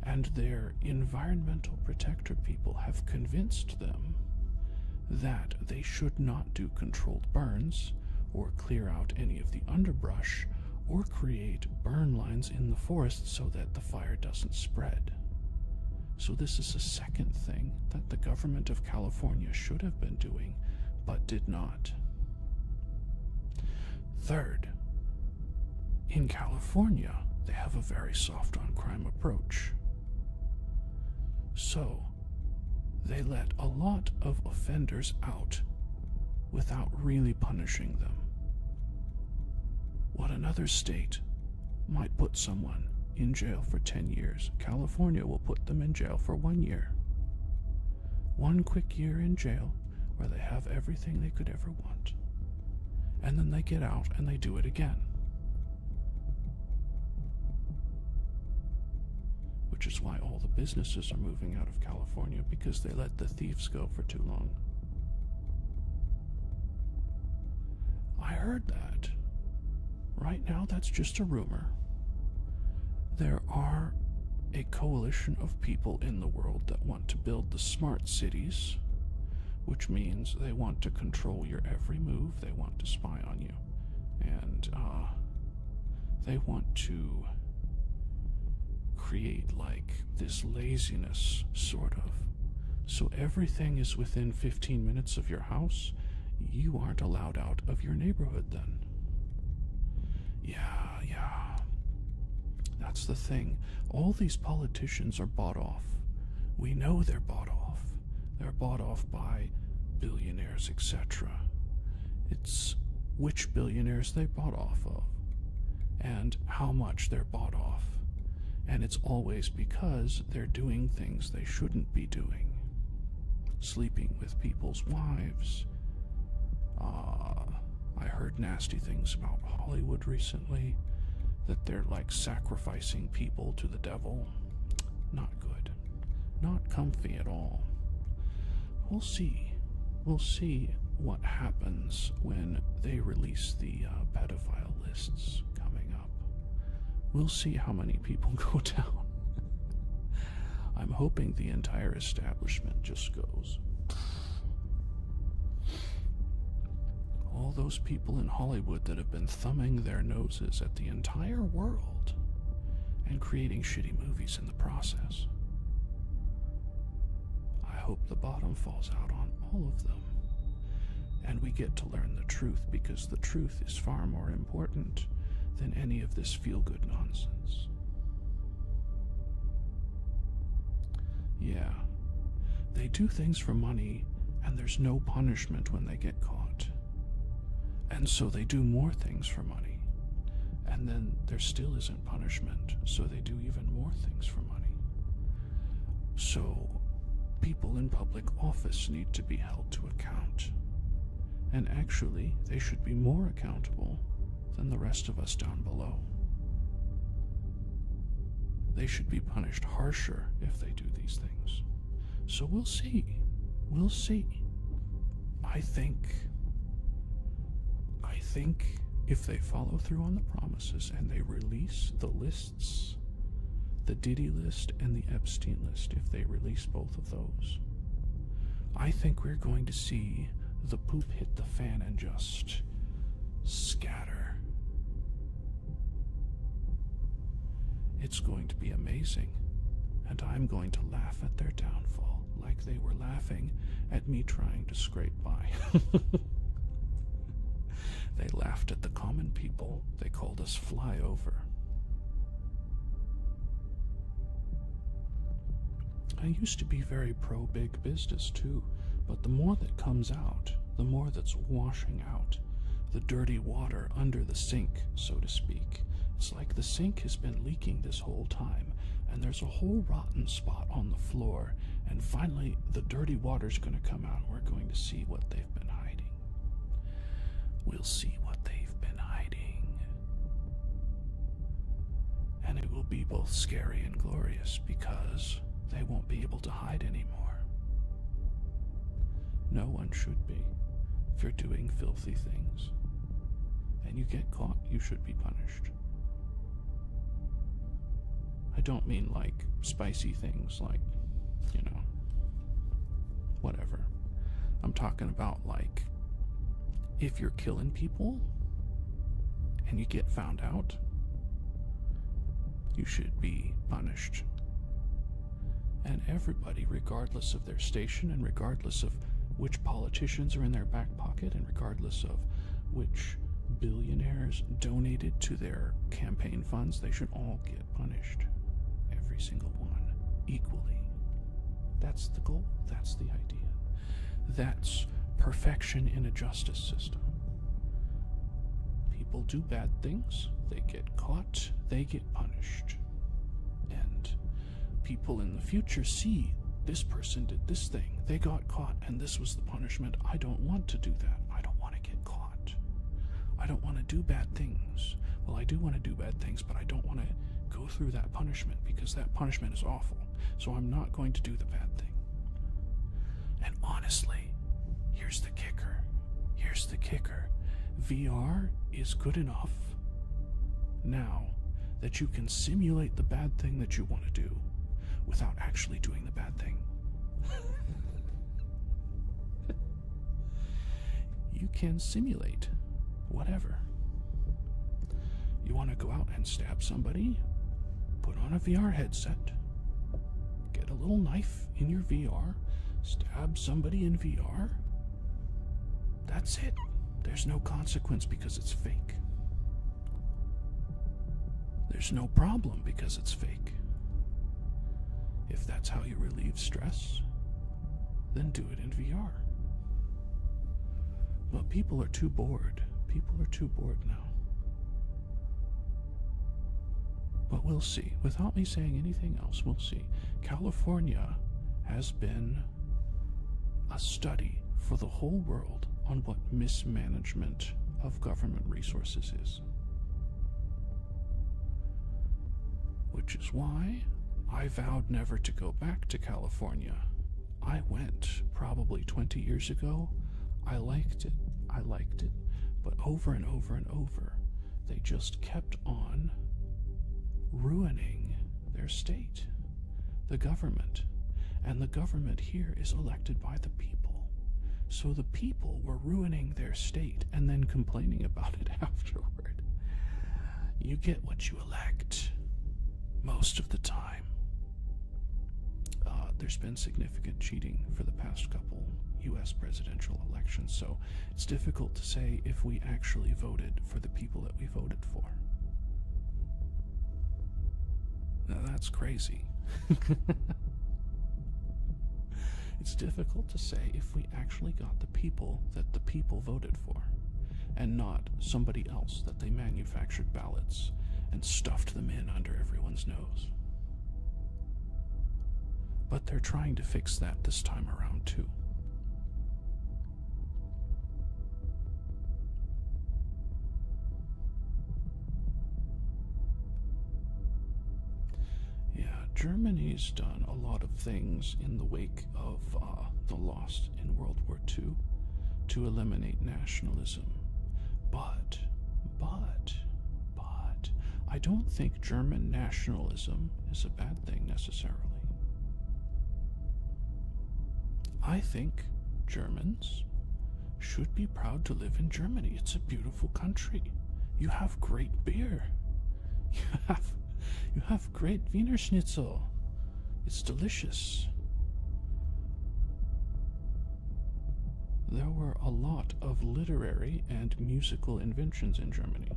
And their environmental protector people have convinced them that they should not do controlled burns or clear out any of the underbrush or create burn lines in the forest so that the fire doesn't spread. So this is a second thing that the government of California should have been doing, but did not. Third, in California, they have a very soft on crime approach. So, they let a lot of offenders out without really punishing them. What another state might put someone in jail for 10 years, California will put them in jail for 1 year. 1 quick year in jail where they have everything they could ever want. and then they get out and they do it again. Which is why all the businesses are moving out of California, because they let the thieves go for too long. I heard that. Right now, that's just a rumor. There are a coalition of people in the world that want to build the smart cities, which means they want to control your every move, they want to spy on you, and they want to create like this laziness, sort of. So everything is within 15 minutes of your house. You aren't allowed out of your neighborhood then. Yeah. That's the thing. All these politicians are bought off. We know they're bought off. They're bought off by billionaires, etc. It's which billionaires they bought off of, and how much they're bought off. And it's always because they're doing things they shouldn't be doing. Sleeping with people's wives. I heard nasty things about Hollywood recently, that they're like sacrificing people to the devil. Not good. Not comfy at all. We'll see. We'll see what happens when they release the pedophile lists coming up. We'll see how many people go down. I'm hoping the entire establishment just goes. All those people in Hollywood that have been thumbing their noses at the entire world and creating shitty movies in the process. I hope the bottom falls out on all of them, and we get to learn the truth, because the truth is far more important than any of this feel-good nonsense. Yeah, they do things for money, and there's no punishment when they get caught. And so they do more things for money, and then there still isn't punishment, so they do even more things for money. So people in public office need to be held to account. And actually, they should be more accountable than the rest of us down below. They should be punished harsher if they do these things. So we'll see. We'll see. I think if they follow through on the promises and they release the lists, the Diddy list and the Epstein list, if they release both of those, I think we're going to see the poop hit the fan and just scatter. It's going to be amazing, and I'm going to laugh at their downfall like they were laughing at me trying to scrape by. They laughed at the common people. They called us flyover. I used to be very pro-big business too, but the more that comes out, the more that's washing out. The dirty water under the sink, so to speak. It's like the sink has been leaking this whole time, and there's a whole rotten spot on the floor, and finally the dirty water's going to come out, and we're going to see what they've been hiding. We'll see what they've been hiding. And it will be both scary and glorious, because they won't be able to hide anymore. No one should be. If you're doing filthy things and you get caught, you should be punished. I don't mean like spicy things like, whatever. I'm talking about like, if you're killing people and you get found out, you should be punished. And everybody, regardless of their station and regardless of which politicians are in their back pocket and regardless of which billionaires donated to their campaign funds, they should all get punished. Every single one, equally. That's the goal. That's the idea. That's perfection in a justice system. People do bad things, they get caught, they get punished. And people in the future see, this person did this thing, they got caught, and this was the punishment. I don't want to do that. I don't want to get caught. don't want to do bad things. Well, I do want to do bad things, but I don't want to go through that punishment because that punishment is awful. So I'm not going to do the bad thing. And honestly, here's the kicker. Here's the kicker. VR is good enough now that you can simulate the bad thing that you want to do without actually doing the bad thing. You can simulate whatever. You want to go out and stab somebody? Put on a VR headset. Get a little knife in your VR. Stab somebody in VR. That's it. There's no consequence because it's fake. There's no problem because it's fake. If that's how you relieve stress, then do it in VR. But people are too bored. People are too bored now. But we'll see. Without me saying anything else, we'll see. California has been a study for the whole world on what mismanagement of government resources is. Which is why I vowed never to go back to California. I went probably 20 years ago. I liked it. But over and over and over, they just kept on ruining their state, the government. And the government here is elected by the people. So the people were ruining their state and then complaining about it afterward. You get what you elect most of the time. There's been significant cheating for the past couple U.S. presidential elections, so it's difficult to say if we actually voted for the people that we voted for. Now that's crazy. It's difficult to say if we actually got the people that the people voted for, and not somebody else that they manufactured ballots and stuffed them in under everyone's nose. But they're trying to fix that this time around too. Yeah, Germany's done a lot of things in the wake of the loss in World War II to eliminate nationalism. But, I don't think German nationalism is a bad thing necessarily. I think Germans should be proud to live in Germany. It's a beautiful country. You have great beer. You have great Wiener Schnitzel. It's delicious. There were a lot of literary and musical inventions in Germany.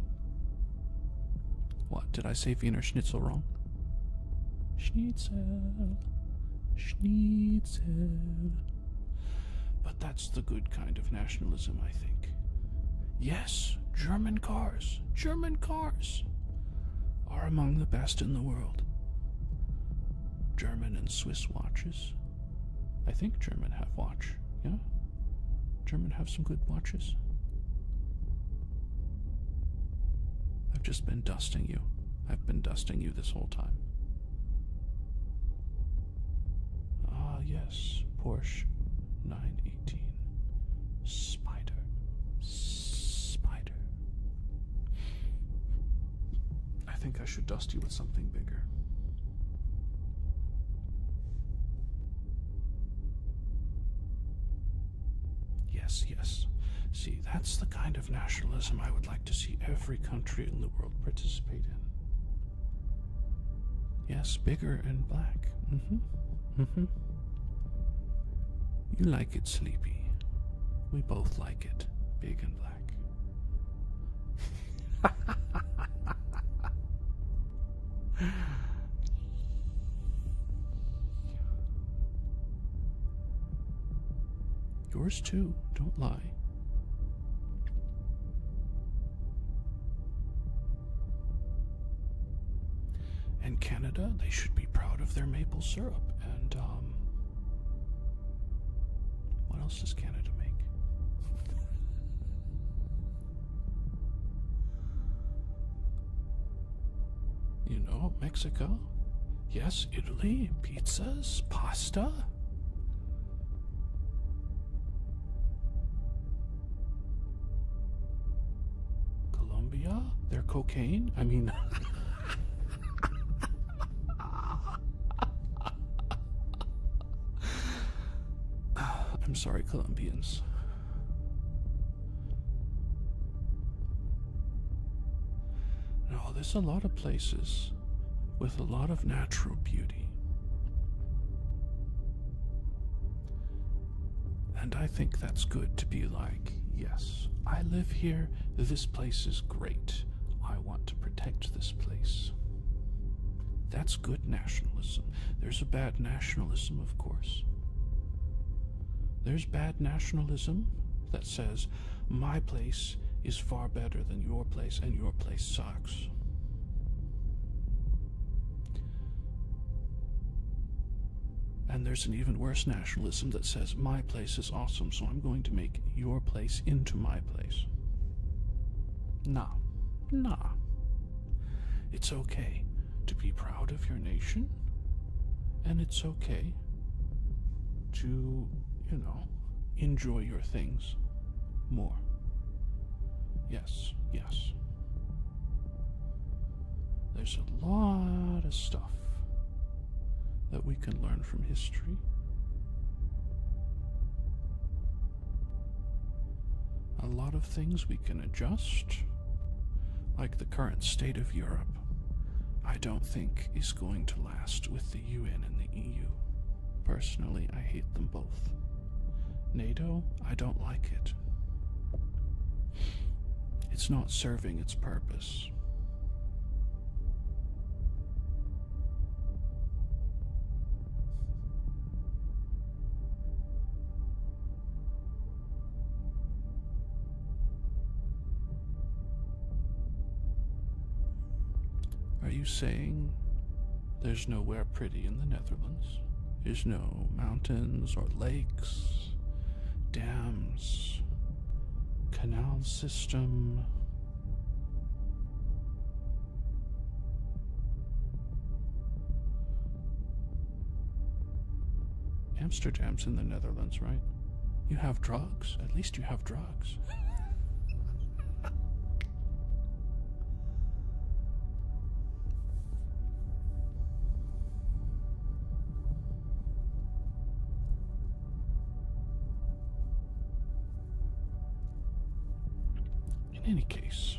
What, did I say Wiener Schnitzel wrong? Schnitzel. Schnitzel. But that's the good kind of nationalism, I think. Yes, German cars are among the best in the world. German and Swiss watches. I think German have watch, yeah? German have some good watches. I've just been dusting you. I've been dusting you this whole time. Ah, yes, Porsche 918. Spider. I think I should dust you with something bigger. Yes. See, that's the kind of nationalism I would like to see every country in the world participate in. Yes, bigger and black. You like it, Sleepy. We both like it, big and black. Yours too, don't lie. And Canada, they should be proud of their maple syrup. And, what else does Canada make? Mexico. Yes, Italy, pizzas, pasta. Colombia, their cocaine. I mean, I'm sorry, Colombians. No, there's a lot of places with a lot of natural beauty. And I think that's good to be like, yes, I live here, this place is great. I want to protect this place. That's good nationalism. There's a bad nationalism, of course. There's bad nationalism that says, my place is far better than your place and your place sucks. And there's an even worse nationalism that says, my place is awesome, so I'm going to make your place into my place. Nah. It's okay to be proud of your nation, and it's okay to, enjoy your things more. Yes. There's a lot of stuff that we can learn from history. A lot of things we can adjust, like the current state of Europe, I don't think is going to last with the UN and the EU. Personally, I hate them both. NATO, I don't like it. It's not serving its purpose. Are you saying there's nowhere pretty in the Netherlands? There's no mountains or lakes, dams, canal system? Amsterdam's in the Netherlands, right? You have drugs. At least you have drugs. In any case,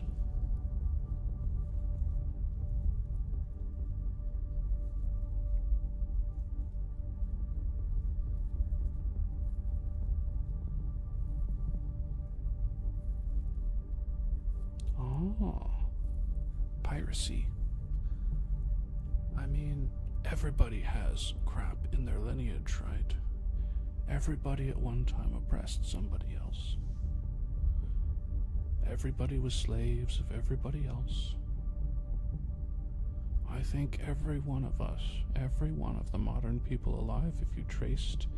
piracy. I mean, everybody has crap in their lineage, right? Everybody at one time oppressed somebody else. Everybody was slaves of everybody else. I think every one of us, every one of the modern people alive, if you traced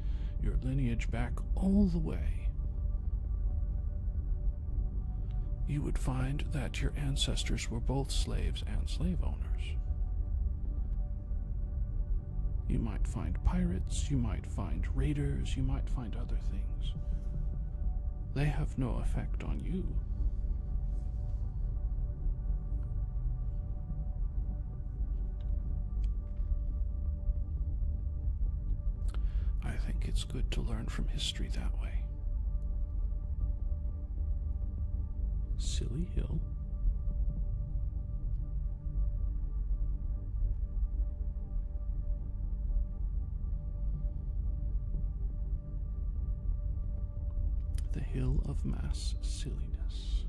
your lineage back all the way, you would find that your ancestors were both slaves and slave owners. You might find pirates, you might find raiders, you might find other things. They have no effect on you. I think it's good to learn from history that way. Silly Hill. The hill of mass silliness.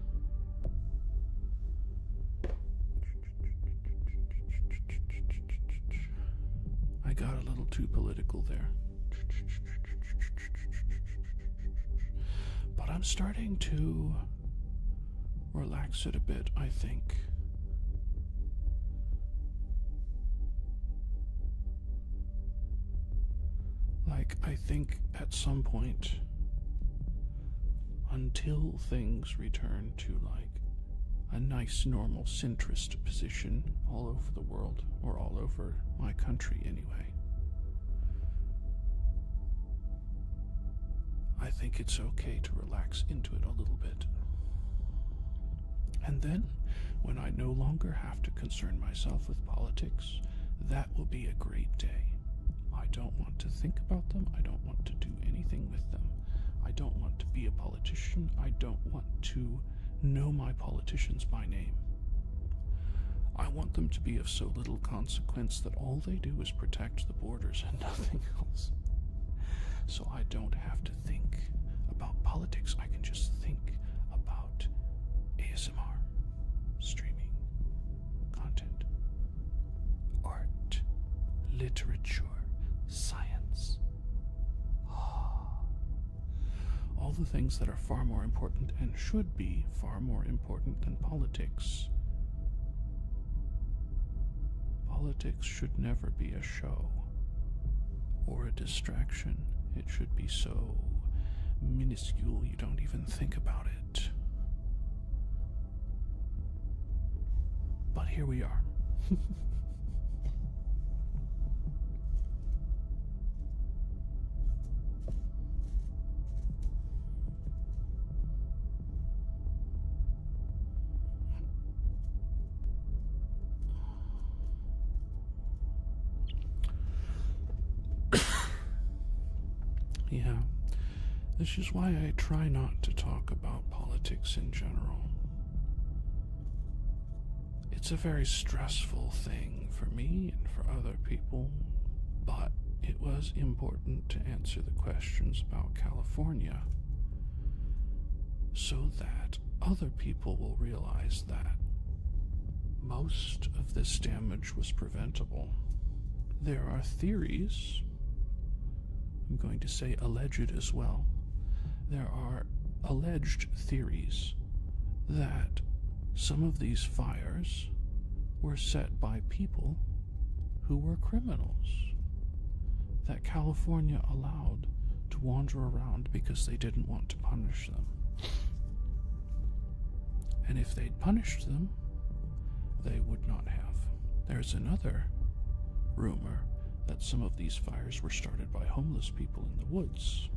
I got a little too political there. But I'm starting to relax it a bit, I think. Like, I think at some point, until things return to like a a nice, normal centrist position all over the world, or all over my country anyway. I think it's okay to relax into it a little bit. And then, when I no longer have to concern myself with politics, that will be a great day. I don't want to think about them. I don't want to do anything with them. I don't want to be a politician. I don't want to know my politicians by name. I want them to be of so little consequence that all they do is protect the borders and nothing else. So I don't have to think about politics. I can just think about ASMR, streaming, content, art, literature, science. All the things that are far more important and should be far more important than politics. Politics should never be a show or a distraction. It should be so minuscule you don't even think about it. But here we are. Yeah, this is why I try not to talk about politics in general. It's a very stressful thing for me and for other people, but it was important to answer the questions about California so that other people will realize that most of this damage was preventable. There are theories, I'm going to say alleged as well. There are alleged theories that some of these fires were set by people who were criminals that California allowed to wander around because they didn't want to punish them. And if they'd punished them, they would not have. There's another rumor that some of these fires were started by homeless people in the woods.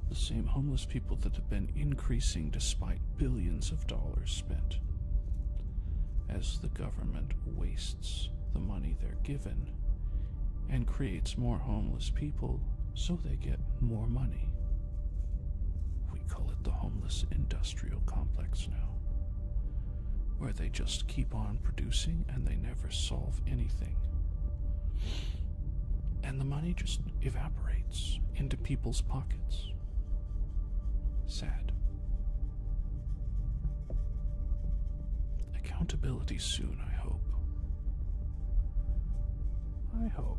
The same homeless people that have been increasing despite billions of dollars spent, as the government wastes the money they're given and creates more homeless people so they get more money. We call it the homeless industrial complex now, where they just keep on producing and they never solve anything. And the money just evaporates into people's pockets. Sad. Accountability soon, I hope. I hope.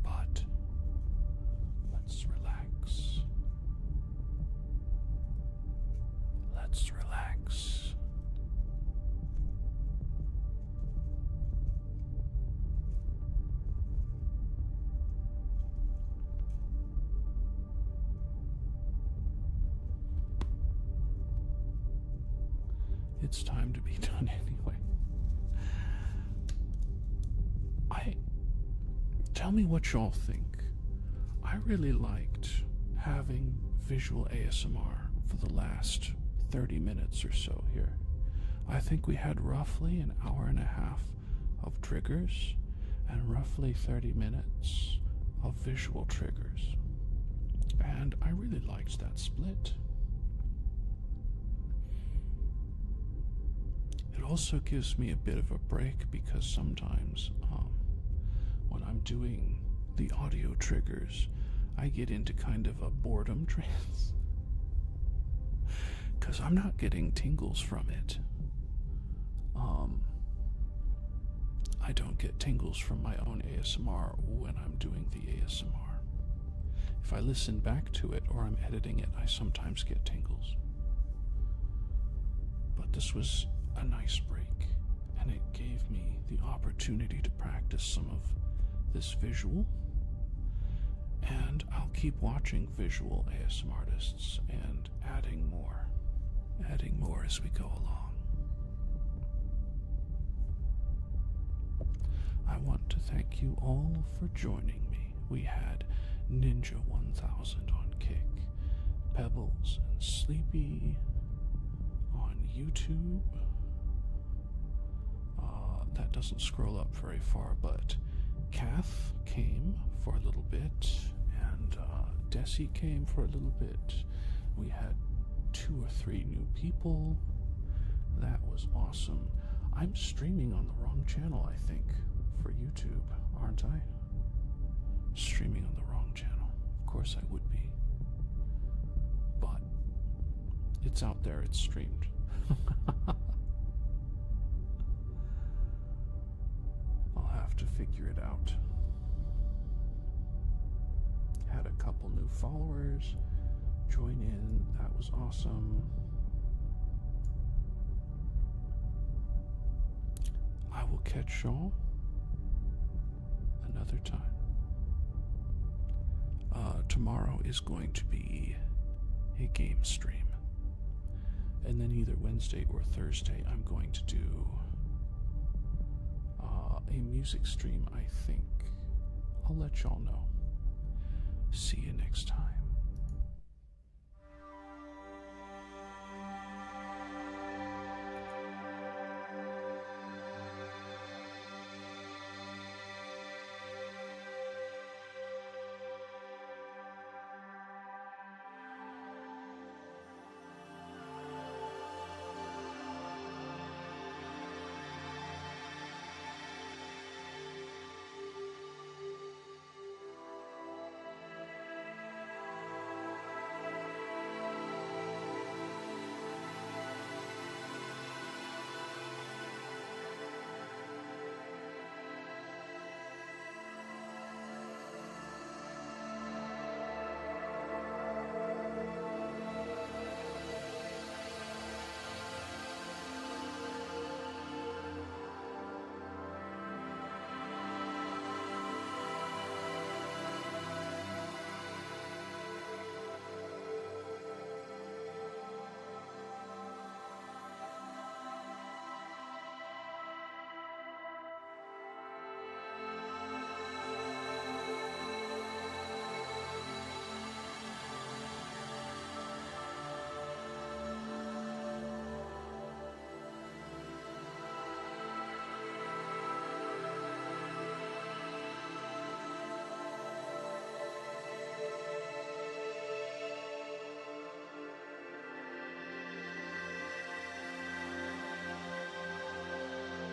But let's relax. Let's relax. It's time to be done anyway. Tell me what y'all think. I really liked having visual ASMR for the last 30 minutes or so here. I think we had roughly an hour and a half of triggers and roughly 30 minutes of visual triggers. And I really liked that split. It also gives me a bit of a break because sometimes when I'm doing the audio triggers, I get into kind of a boredom trance because I'm not getting tingles from it. I don't get tingles from my own ASMR when I'm doing the ASMR. If I listen back to it or I'm editing it, I sometimes get tingles. But this was a nice break, and it gave me the opportunity to practice some of this visual, and I'll keep watching visual ASMR artists and adding more. adding more as we go along. I want to thank you all for joining me. We had Ninja 1000 on Kick, Pebbles and Sleepy on YouTube. That doesn't scroll up very far, but Kath came for a little bit, and Desi came for a little bit. We had 2 or 3 new people. That was awesome. I'm streaming on the wrong channel, I think, for YouTube, aren't I? Streaming on the wrong channel. Of course I would be. But it's out there, it's streamed. I'll have to figure it out. Had a couple new followers join in. That was awesome. I will catch y'all another time. Tomorrow is going to be a game stream. And then either Wednesday or Thursday, I'm going to do a music stream, I think. I'll let y'all know. See you next time.